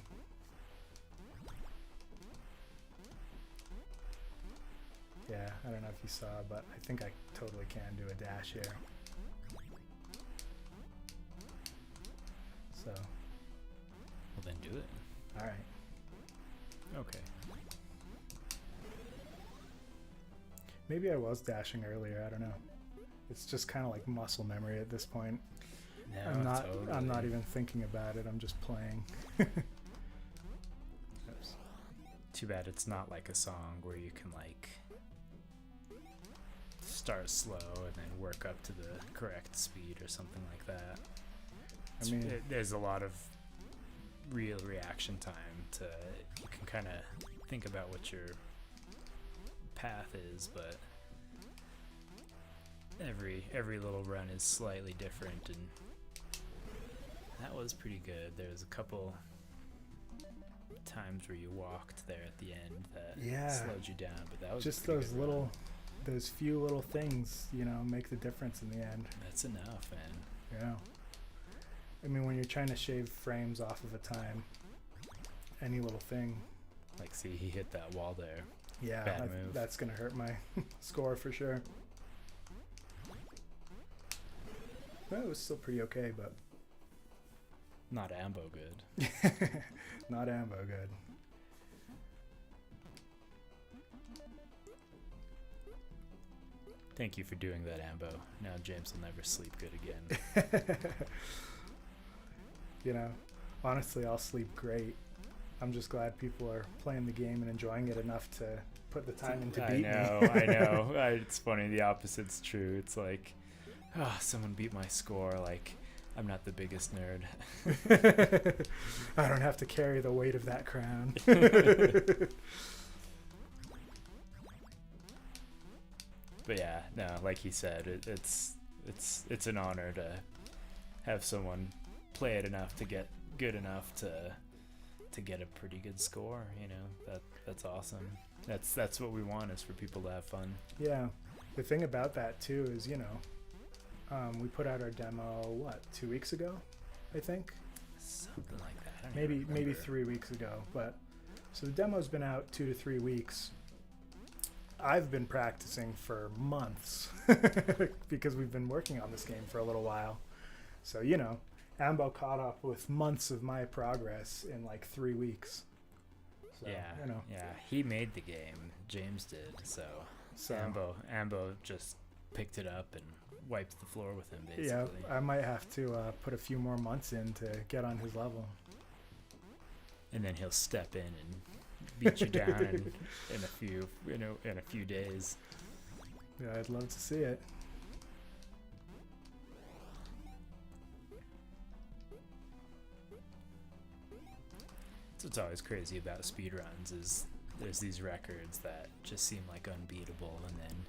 Yeah, I don't know if you saw, but I think I totally can do a dash here. So, Then do it. All right. Okay. Maybe I was dashing earlier. I don't know. It's just kind of like muscle memory at this point. No, I'm not. totally. I'm not even thinking about it. I'm just playing. Oops. Too bad it's not like a song where you can like start slow and then work up to the correct speed or something like that. I mean, There's a lot of real reaction time to. You can kind of think about what your path is, but every little run is slightly different, and that was pretty good. There's a couple times where you walked there at the end that slowed you down, but that was just a pretty those good little, run. those few little things, make the difference in the end. That's enough, man. Yeah. I mean, when you're trying to shave frames off of a time, any little thing. Like, see, he hit that wall there. Yeah, Bad move. That's gonna hurt my score for sure. Well, it was still pretty okay, but Not ambo good. not ambo good. Thank you for doing that, ambo. Now James will never sleep good again. Honestly, I'll sleep great. I'm just glad people are playing the game and enjoying it enough to put the time in to beat me. I know. It's funny. The opposite's true. It's like, someone beat my score. Like, I'm not the biggest nerd. I don't have to carry the weight of that crown. But yeah, no, like he said, it's an honor to have someone play it enough to get good enough to get a pretty good score. That's awesome. That's what we want, is for people to have fun. Yeah, the thing about that too is we put out our demo 2 weeks ago, I think. Something like that. I don't Maybe even remember. 3 weeks ago. But so the demo's been out 2 to 3 weeks. I've been practicing for months because we've been working on this game for a little while. So Ambo caught up with months of my progress in like 3 weeks. So, yeah, he made the game. James did. So Ambo just picked it up and wiped the floor with him, basically. Yeah, I might have to put a few more months in to get on his level. And then he'll step in and beat you down in a few days. Yeah, I'd love to see it. That's what's always crazy about speedruns, is there's these records that just seem like unbeatable, and then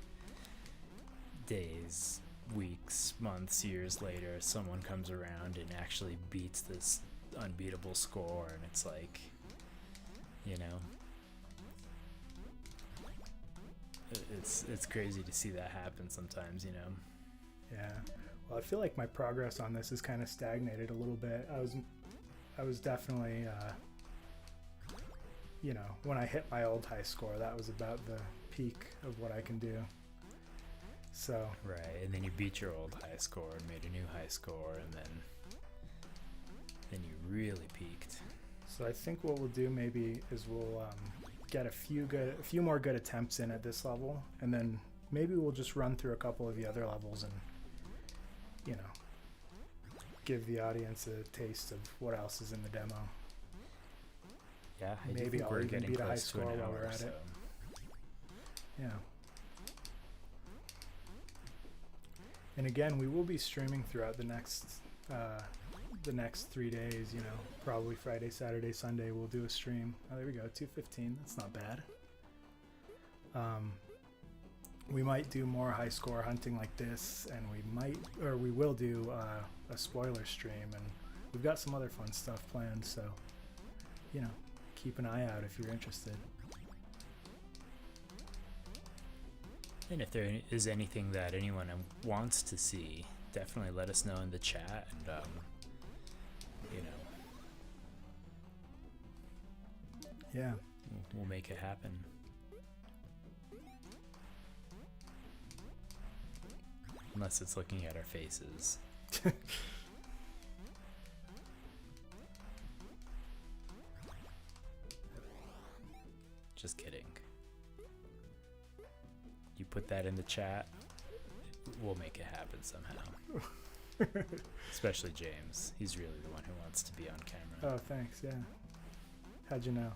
days, weeks, months, years later, someone comes around and actually beats this unbeatable score, and it's like, it's crazy to see that happen sometimes. Yeah. Well, I feel like my progress on this is kind of stagnated a little bit. I was definitely, when I hit my old high score, that was about the peak of what I can do. So. Right, and then you beat your old high score and made a new high score, and then you really peaked. So I think what we'll do maybe is we'll get a few more good attempts in at this level, and then maybe we'll just run through a couple of the other levels and give the audience a taste of what else is in the demo. Yeah, maybe I'll even beat a high score while we're at it. Yeah. And again, we will be streaming throughout the next 3 days. Probably Friday, Saturday, Sunday we'll do a stream. Oh, there we go, 2:15. That's not bad. We might do more high score hunting like this, and we will do a spoiler stream, and we've got some other fun stuff planned. So, keep an eye out if you're interested. And if there is anything that anyone wants to see, definitely let us know in the chat, and yeah, we'll make it happen. Unless it's looking at our faces. Just kidding. You put that in the chat, we'll make it happen somehow. Especially James. He's really the one who wants to be on camera. Oh, thanks, yeah. How'd you know?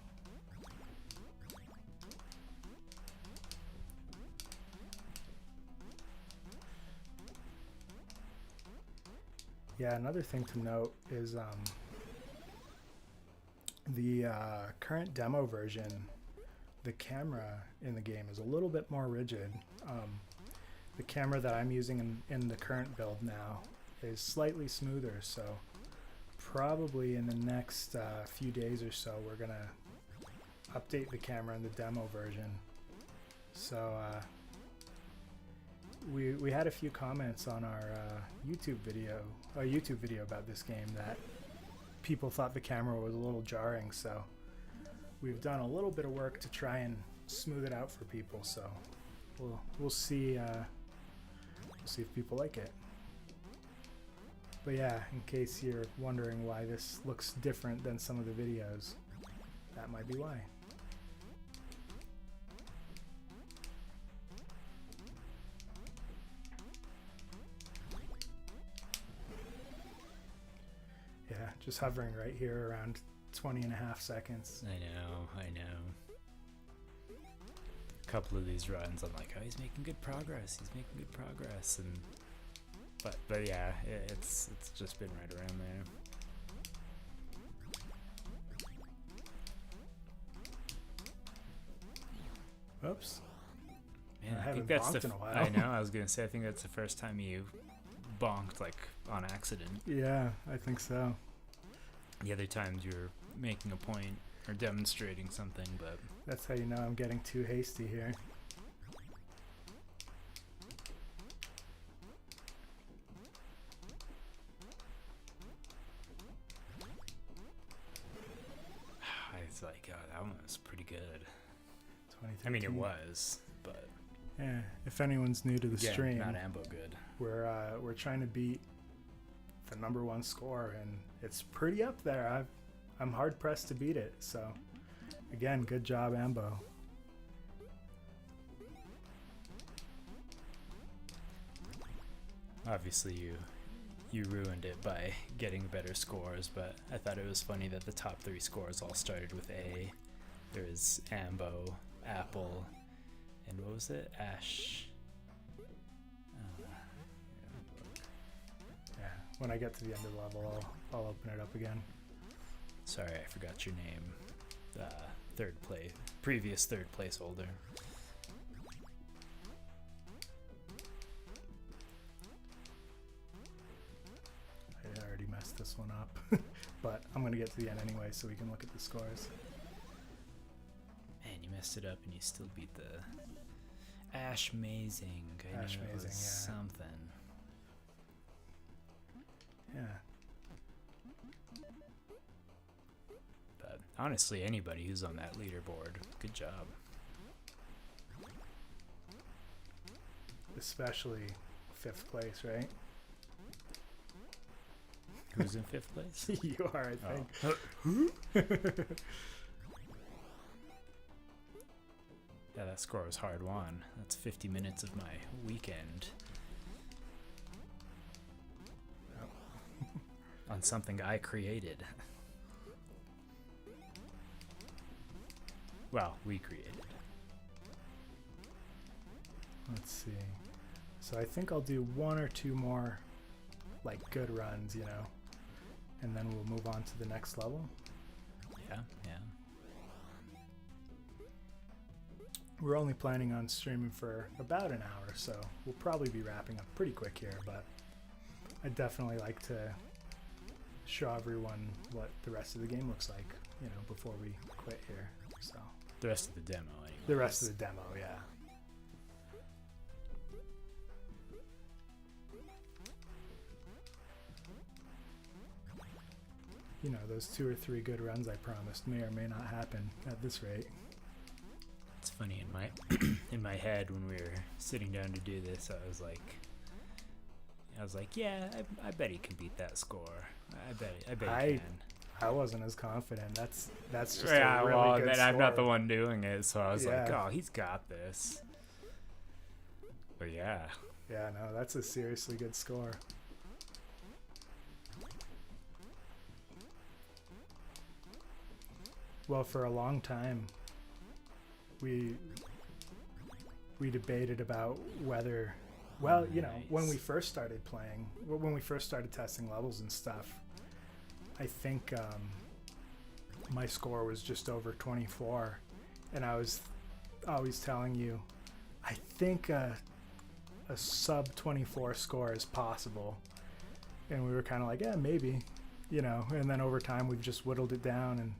Yeah, another thing to note is the current demo version, the camera in the game is a little bit more rigid. The camera that I'm using in the current build now is slightly smoother, so probably in the next few days or so we're gonna update the camera in the demo version. So we had a few comments on our YouTube video about this game that people thought the camera was a little jarring, so we've done a little bit of work to try and smooth it out for people. So we'll see if people like it. But yeah, in case you're wondering why this looks different than some of the videos, that might be why. Yeah, just hovering right here around 20.5 seconds. I know. A couple of these runs, I'm like, oh, he's making good progress. And but yeah, it's just been right around there. Oops. Man, I I think haven't that's bonked in a while. I know. I was gonna say, I think that's the first time you bonked like on accident. Yeah, I think so. The other times you're making a point or demonstrating something, but That's how you know I'm getting too hasty here. it's like, oh, that one was pretty good. 2013. I mean, it was, but Yeah, if anyone's new to the again, stream, not Ambo good. we're trying to beat the #1 score, and it's pretty up there. I'm hard pressed to beat it. So, again, good job, Ambo. Obviously, you ruined it by getting better scores, but I thought it was funny that the top 3 scores all started with A. There was Ambo, Apple, and what was it? Ash. Yeah, when I get to the end of the level, I'll open it up again. Sorry, I forgot your name. Previous third place holder. I already messed this one up, but I'm gonna get to the end anyway, so we can look at the scores. Man, you messed it up and you still beat the Ash Mazing. I Ash knew it Mazing, was yeah. something. Yeah. But honestly, anybody who's on that leaderboard, good job. Especially 5th place, right? Who's in 5th place? You are, I think. Oh. Yeah, that score was hard won. That's 50 minutes of my weekend. On something I created. Well, we created. Let's see. So I think I'll do 1 or 2 more, like, good runs, you know, and then we'll move on to the next level. Yeah. We're only planning on streaming for about an hour, so we'll probably be wrapping up pretty quick here, but I'd definitely like to show everyone what the rest of the game looks like, you know, before we quit here. So The rest of the demo, anyway. the rest of the demo, yeah. You know, those 2 or 3 good runs I promised may or may not happen at this rate. It's funny, in my in my head when we were sitting down to do this, I was like, yeah, I bet he can beat that score. I bet he can. I wasn't as confident. That's just Yeah, a really well, good then score. I'm not the one doing it, so I was like, Yeah. oh, he's got this. But yeah. Yeah, no, that's a seriously good score. Well, for a long time, we debated about whether, well, you know, when we first started playing, when we first started testing levels and stuff, I think my score was just over 24, and I was always telling you, I think a sub 24 score is possible, and we were kind of like, yeah, maybe, you know, and then over time we've just whittled it down, and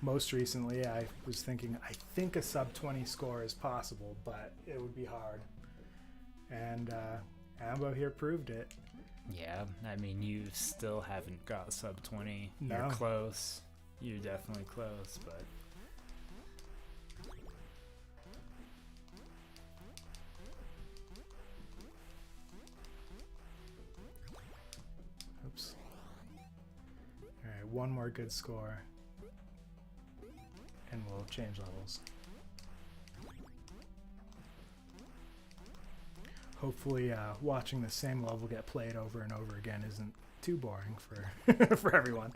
most recently I was thinking, I think a sub 20 score is possible, but it would be hard, and Ambo here proved it. Yeah, I mean, you still haven't got sub 20. No. You're close. You're definitely close, but... Oops. Alright, one more good score, and we'll change levels. Hopefully watching the same level get played over and over again isn't too boring for for everyone.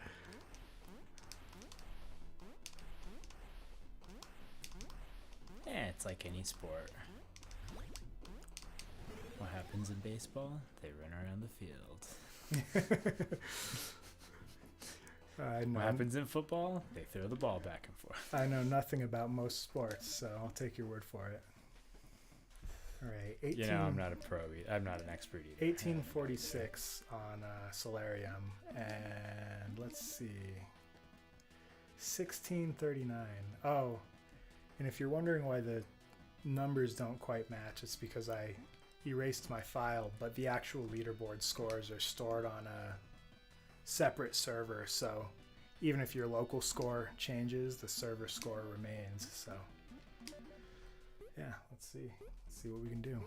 Yeah, it's like any sport. What happens in baseball? They run around the field. What happens in football? They throw the ball back and forth. I know nothing about most sports, so I'll take your word for it. All right, 18, You know, I'm not a pro. I'm not an expert either. 1846 on Solarium, and let's see, 1639. Oh, and if you're wondering why the numbers don't quite match, it's because I erased my file, but the actual leaderboard scores are stored on a separate server, so even if your local score changes, the server score remains. So yeah, let's see what we can do.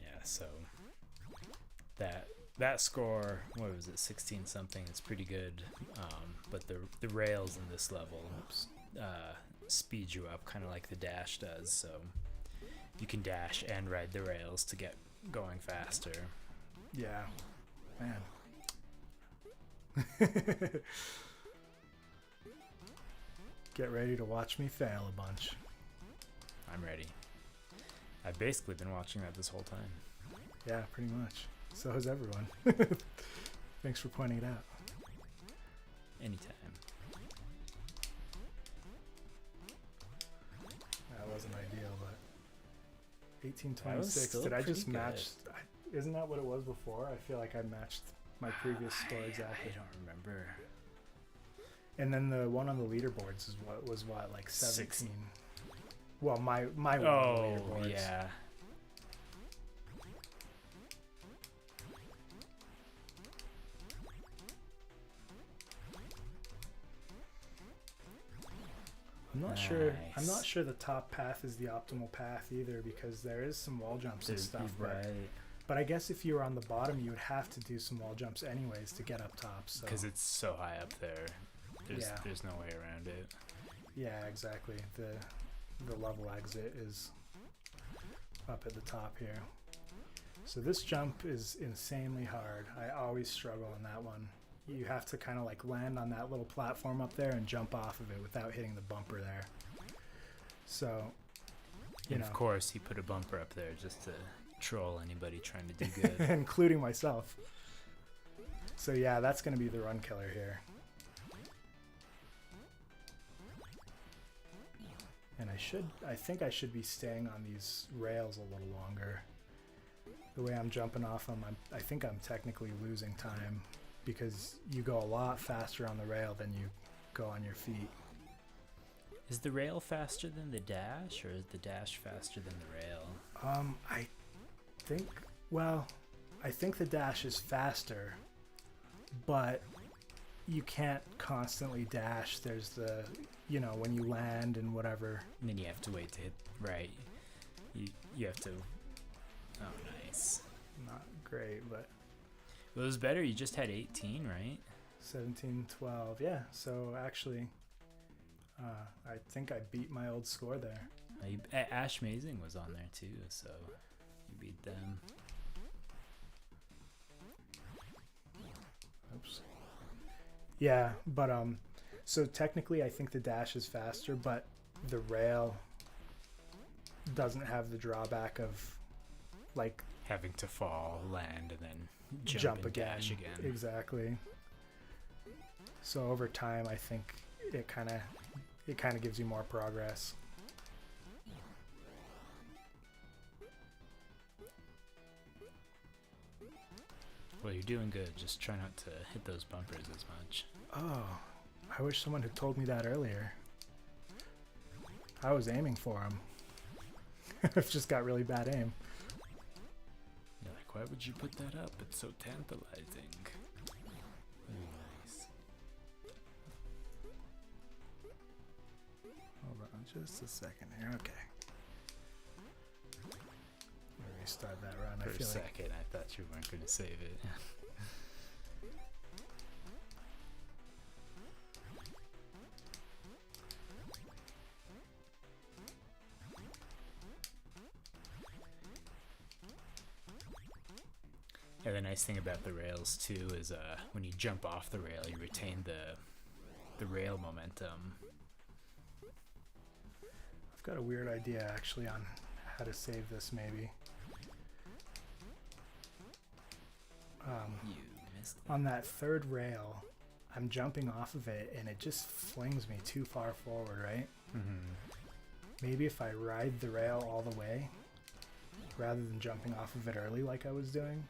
Yeah, so that score, what was it, 16 something? It's pretty good. But the rails in this level speed you up, kind of like the dash does. So you can dash and ride the rails to get going faster. Yeah, man. Get ready to watch me fail a bunch. I'm ready. I've basically been watching that this whole time. Yeah, pretty much. So has everyone. Thanks for pointing it out. Anytime. That wasn't ideal, but That was 1826. still Did I just pretty match? Isn't that what it was before? I feel like I matched my previous score exactly. I don't remember. And then the one on the leaderboards was what, like 17? 6. Well, my one Oh, on the leaderboards. yeah. I'm not sure the top path is the optimal path either, because there is some wall jumps and stuff. Right. But I guess if you were on the bottom, you would have to do some wall jumps anyways to get up top. So Because it's so high up there. There's no way around it. yeah, exactly. The level exit is up at the top here. So this jump is insanely hard. I always struggle on that one. You have to kind of like land on that little platform up there and jump off of it without hitting the bumper there. So, And of course, he put a bumper up there just to troll anybody trying to do good. including myself. So yeah, that's going to be the run killer here. And I think I should be staying on these rails a little longer. The way I'm jumping off them, I think I'm technically losing time, because you go a lot faster on the rail than you go on your feet. Is the rail faster than the dash, or is the dash faster than the rail? I think the dash is faster, but you can't constantly dash. There's the, when you land and whatever. And then you have to wait to hit, right. You have to, oh nice. Not great, but... It was better. You just had 18, right? 17, 12. Yeah, so actually, I think I beat my old score there. Ash Mazing was on there too, so you beat them. Oops. Yeah, but so technically I think the dash is faster, but the rail doesn't have the drawback of like Having to fall, land, and then jump and again. dash again. Exactly. So over time, I think it kind of gives you more progress. Well, you're doing good. Just try not to hit those bumpers as much. Oh, I wish someone had told me that earlier. I was aiming for him. I've just got really bad aim. You're like, why would you put that up? It's so tantalizing. Nice. Hold on just a second here. Okay. I'm gonna restart that run. For a second, I thought you weren't going to save it. Yeah, the nice thing about the rails too is when you jump off the rail, you retain the rail momentum. I've got a weird idea actually on how to save this maybe. You missed it. On that third rail, I'm jumping off of it and it just flings me too far forward, right? Mm-hmm. Maybe if I ride the rail all the way, rather than jumping off of it early like I was doing,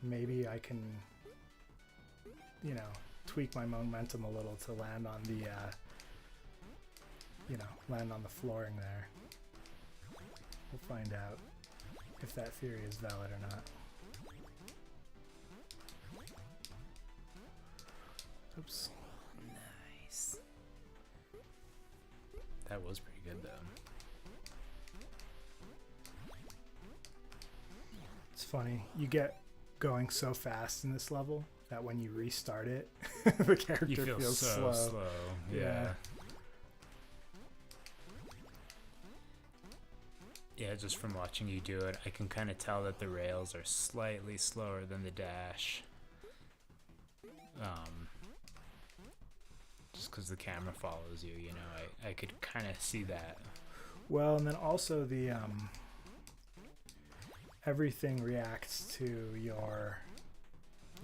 maybe I can, you know, tweak my momentum a little to land on the, land on the flooring there. We'll find out if that theory is valid or not. Oops. Nice. That was pretty good though. It's funny, you get going so fast in this level that when you restart it, the character You feel feels so slow. Yeah. Yeah, just from watching you do it, I can kind of tell that the rails are slightly slower than the dash. Just because the camera follows you, you know, I could kind of see that. Well, and then also the everything reacts to your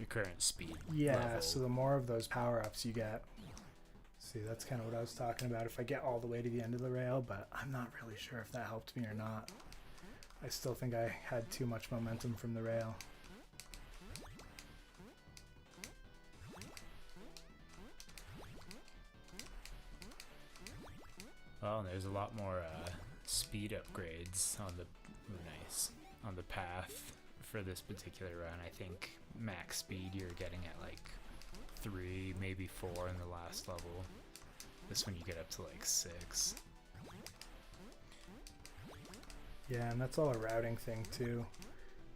current speed. yeah. level. So the more of those power-ups you get, see, that's kind of what I was talking about. If I get all the way to the end of the rail, but I'm not really sure if that helped me or not. I still think I had too much momentum from the rail. Well, there's a lot more speed upgrades on the on the path for this particular run. I think max speed you're getting at like 3, maybe 4 in the last level. This one you get up to like 6. Yeah, and that's all a routing thing too.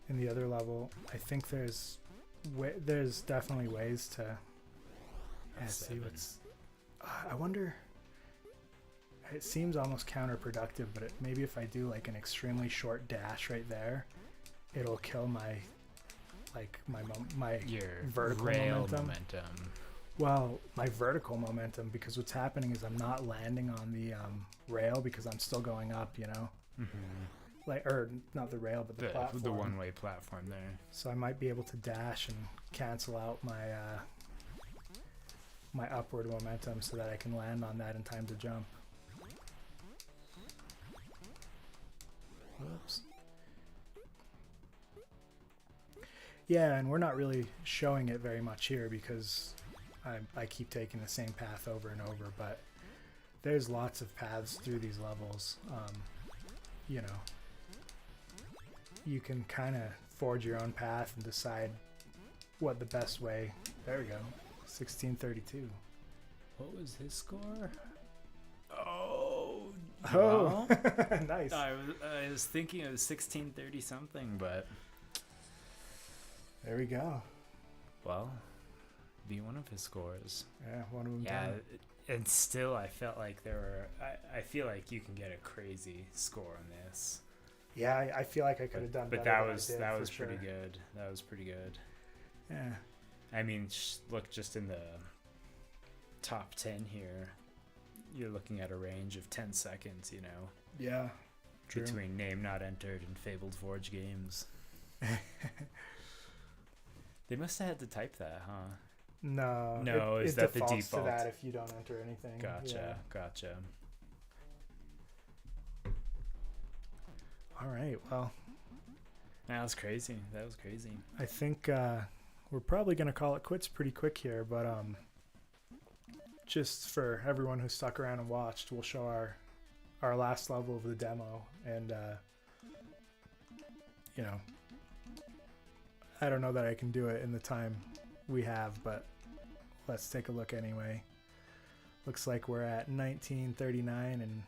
In the other level, I think there's definitely ways to see what's. I wonder. It seems almost counterproductive, but maybe if I do like an extremely short dash right there, it'll kill my Your vertical rail momentum. Well, my vertical momentum, because what's happening is I'm not landing on the rail because I'm still going up, you know. Mm-hmm. Or not the rail, but the platform. The one-way platform there. So I might be able to dash and cancel out my my upward momentum so that I can land on that in time to jump. Whoops. Yeah, and we're not really showing it very much here because I keep taking the same path over and over, but there's lots of paths through these levels. You know, you can kind of forge your own path and decide what the best way. There we go. 1632. What was his score? Oh, Oh, nice. I was thinking it was 1630 something, but There we go. Well, be one of his scores. Yeah, one of them. Yeah, and still I felt like there were. I feel like you can get a crazy score on this. Yeah, I feel like I could have done But better. that was pretty good. That was pretty good. Yeah. I mean, look, just in the top 10 here, you're looking at a range of 10 seconds, you know. Yeah. True. Between name not entered and Fabled Forge games. They must have had to type that, huh? No. Is it that the defaults default? to that if you don't enter anything. Gotcha. All right. Well, That was crazy. I think we're probably gonna call it quits pretty quick here, but just for everyone who stuck around and watched, we'll show our last level of the demo, and you know, I don't know that I can do it in the time we have, but let's take a look anyway. Looks like we're at 1939 and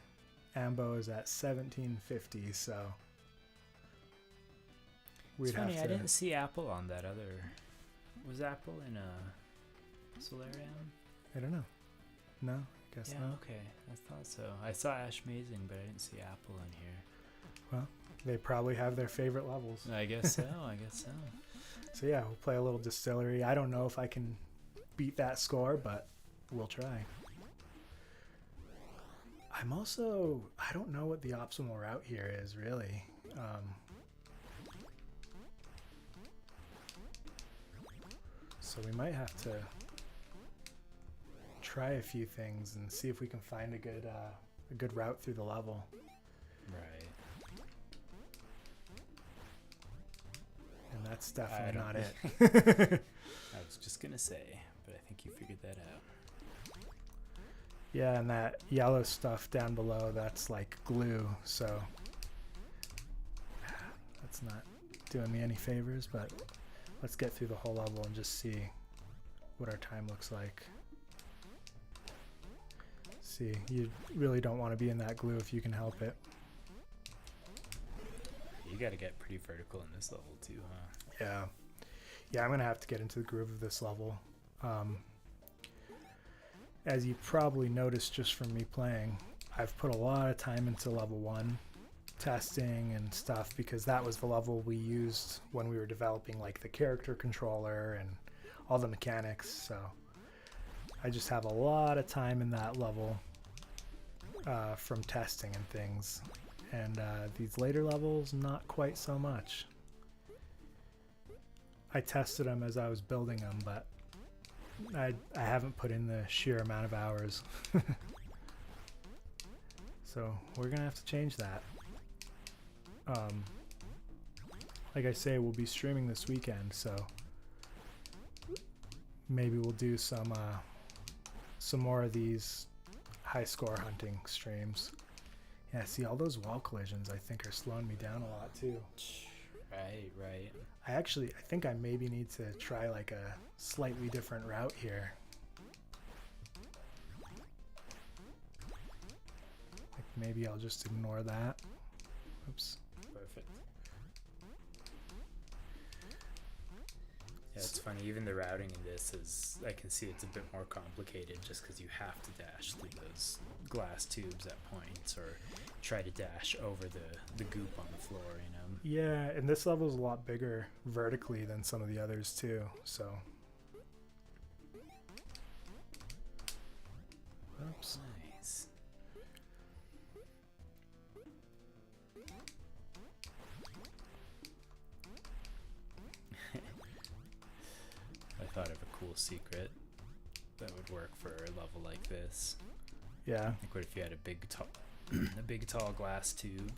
Ambo is at 1750, so It's funny, I didn't see Apple on that other. Was Apple in Solarium? I don't know. No, I guess not. Okay. I thought so. I saw Ash Mazing, but I didn't see Apple in here. Well, they probably have their favorite levels. I guess so. So yeah, we'll play a little Distillery. I don't know if I can beat that score, but we'll try. I don't know what the optimal route here is, really. So we might have to try a few things and see if we can find a good route through the level. Right. And that's definitely not it. I was just gonna say, but I think you figured that out. Yeah, and that yellow stuff down below, that's like glue, so that's not doing me any favors, but let's get through the whole level and just see what our time looks like. See, you really don't want to be in that glue if you can help it. You gotta get pretty vertical in this level too, huh? Yeah, I'm gonna have to get into the groove of this level. As you probably noticed just from me playing, I've put a lot of time into level 1 testing and stuff because that was the level we used when we were developing like the character controller and all the mechanics. So I just have a lot of time in that level from testing and things. And these later levels, not quite so much. I tested them as I was building them, but I haven't put in the sheer amount of hours. So we're gonna have to change that. Like I say, we'll be streaming this weekend, so maybe we'll do some more of these high score hunting streams. Yeah, see, all those wall collisions I think are slowing me down a lot too. Right. I think I maybe need to try like a slightly different route here. Like maybe I'll just ignore that. Oops. Perfect. Yeah, it's funny, even the routing in this is, I can see it's a bit more complicated just because you have to dash through those glass tubes at points or try to dash over the goop on the floor, you know? Yeah, and this level is a lot bigger vertically than some of the others too, so. Oops. Nice. I thought of a cool secret that would work for a level like this. Yeah. Like, what if you had a big tall glass tube,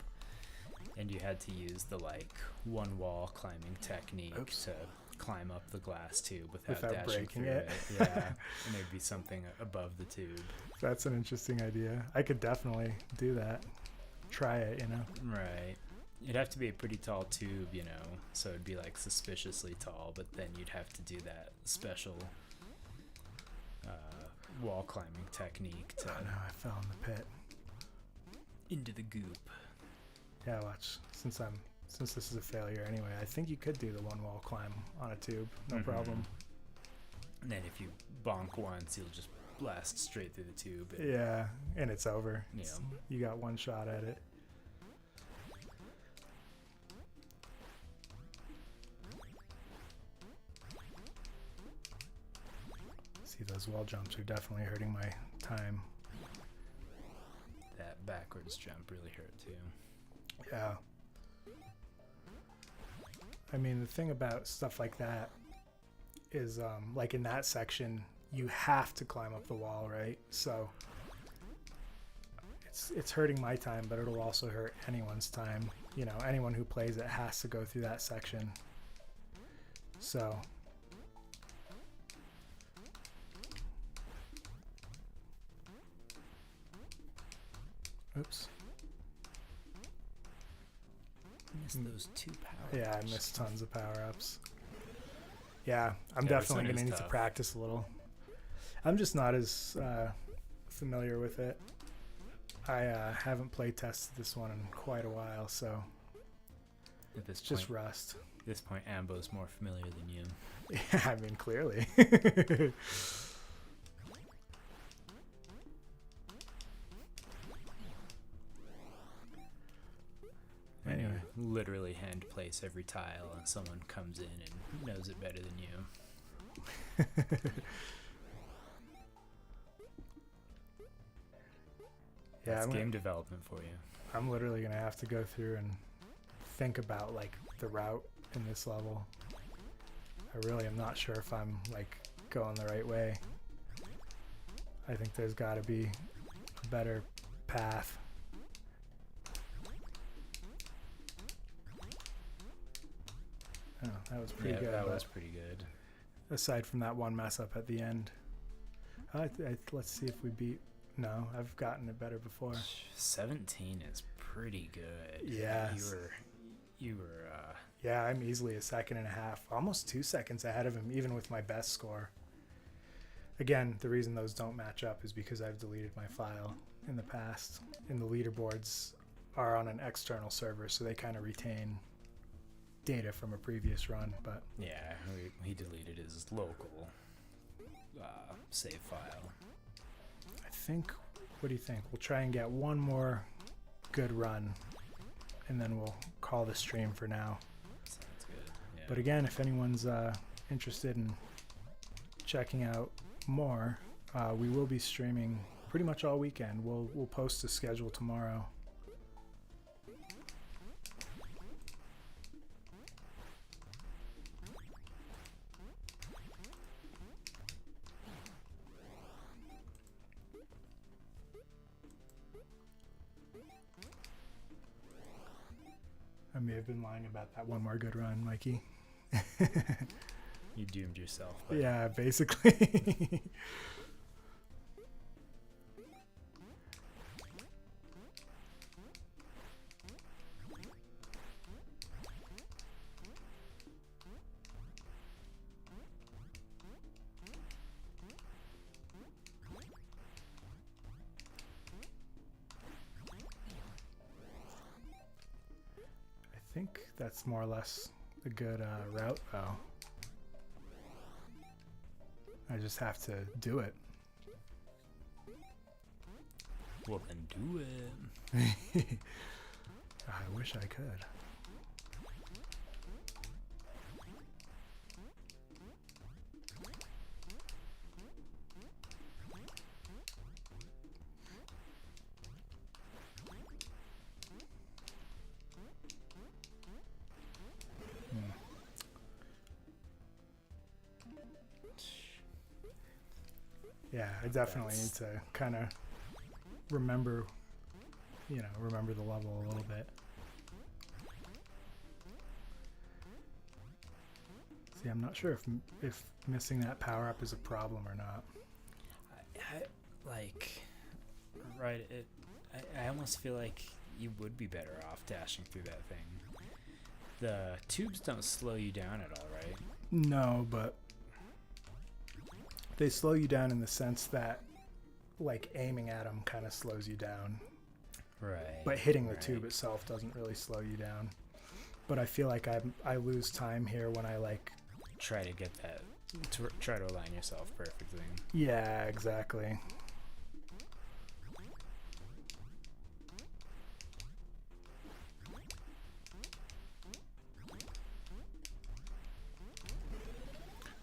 and you had to use the like one wall climbing technique to climb up the glass tube without dashing breaking through it. Yeah, and there'd be something above the tube. That's an interesting idea. I could definitely do that. Try it, you know. Right. It'd have to be a pretty tall tube, you know, so it'd be like suspiciously tall, but then you'd have to do that special wall climbing technique to Oh no, I fell in the pit. into the goop. Yeah, watch. Since this is a failure anyway, I think you could do the one wall climb on a tube, no problem. And then if you bonk once, you'll just blast straight through the tube. Yeah, and it's over. Yeah. You got one shot at it. See, those wall jumps are definitely hurting my time. That backwards jump really hurt too. Yeah. I mean, the thing about stuff like that is, like in that section, you have to climb up the wall, right? So it's hurting my time, but it'll also hurt anyone's time. You know, anyone who plays it has to go through that section. So oops. Missed those 2 power-ups. Yeah, I missed tons of power-ups. Yeah, I'm Yeah, definitely going to need to tough. practice a little. I'm just not as familiar with it. I haven't play tested this one in quite a while, so At this it's just point, rust. At this point, Ambo's more familiar than you. Yeah, I mean, clearly. Anyway. You literally hand place every tile, and someone comes in and knows it better than you. Yeah, That's game development for you. I'm literally going to have to go through and think about like the route in this level. I really am not sure if I'm like going the right way. I think there's got to be a better path. Oh, that was pretty good. That but was pretty good. aside from that one mess up at the end. Let's see if we beat... No, I've gotten it better before. 17 is pretty good. Yes. You were Yeah, I'm easily a second and a half, almost 2 seconds ahead of him, even with my best score. Again, the reason those don't match up is because I've deleted my file in the past. And the leaderboards are on an external server, so they kind of retain data from a previous run. But yeah, he deleted his local save file. I think, what do you think? We'll try and get one more good run, and then we'll call the stream for now. Sounds good. Yeah. But again, if anyone's interested in checking out more, we will be streaming pretty much all weekend. We'll post a schedule tomorrow. I may have been lying about that one more good run, Mikey. You doomed yourself. But Yeah, basically. I think that's more or less a good route, though. I just have to do it. Well, then do it. I wish I could. Yeah, I definitely need to kind of remember the level a little bit. See, I'm not sure if missing that power up is a problem or not. I almost feel like you would be better off dashing through that thing. The tubes don't slow you down at all, right? No, but they slow you down in the sense that, like, aiming at them kind of slows you down. Right. But hitting the tube itself doesn't really slow you down. But I feel like I lose time here when I, like... Try to get that try to align yourself perfectly. Yeah, exactly.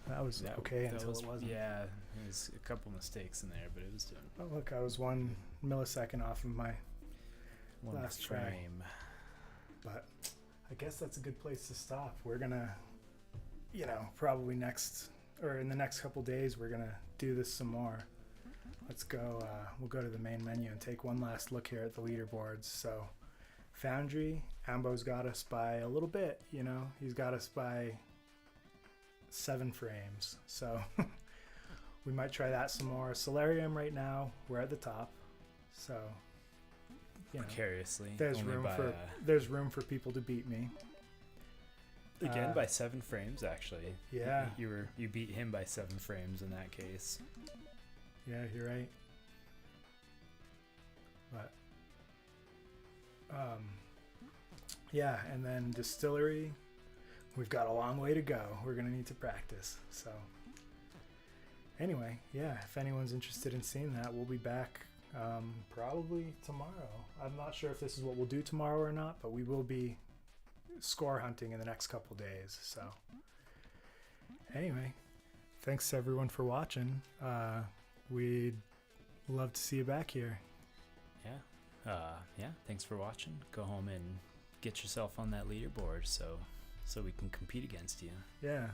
That was okay until it wasn't. Yeah, there's a couple mistakes in there, but it was doing Oh, look, I was 1 millisecond off of my one last try. frame. But I guess that's a good place to stop. We're gonna, probably in the next couple days, we're gonna do this some more. Let's go. We'll go to the main menu and take one last look here at the leaderboards. So, Foundry, Ambo's got us by a little bit. He's got us by 7 frames. So we might try that some more. Solarium right now, we're at the top. So Precariously. there's room for people to beat me. Again by 7 frames actually. Yeah. You beat him by 7 frames in that case. Yeah, you're right. But yeah, and then Distillery, we've got a long way to go. We're going to need to practice. So anyway, yeah, if anyone's interested in seeing that, we'll be back probably tomorrow. I'm not sure if this is what we'll do tomorrow or not, but we will be score hunting in the next couple days. So anyway, thanks everyone for watching. We'd love to see you back here. Yeah, thanks for watching. Go home and get yourself on that leaderboard so we can compete against you. Yeah.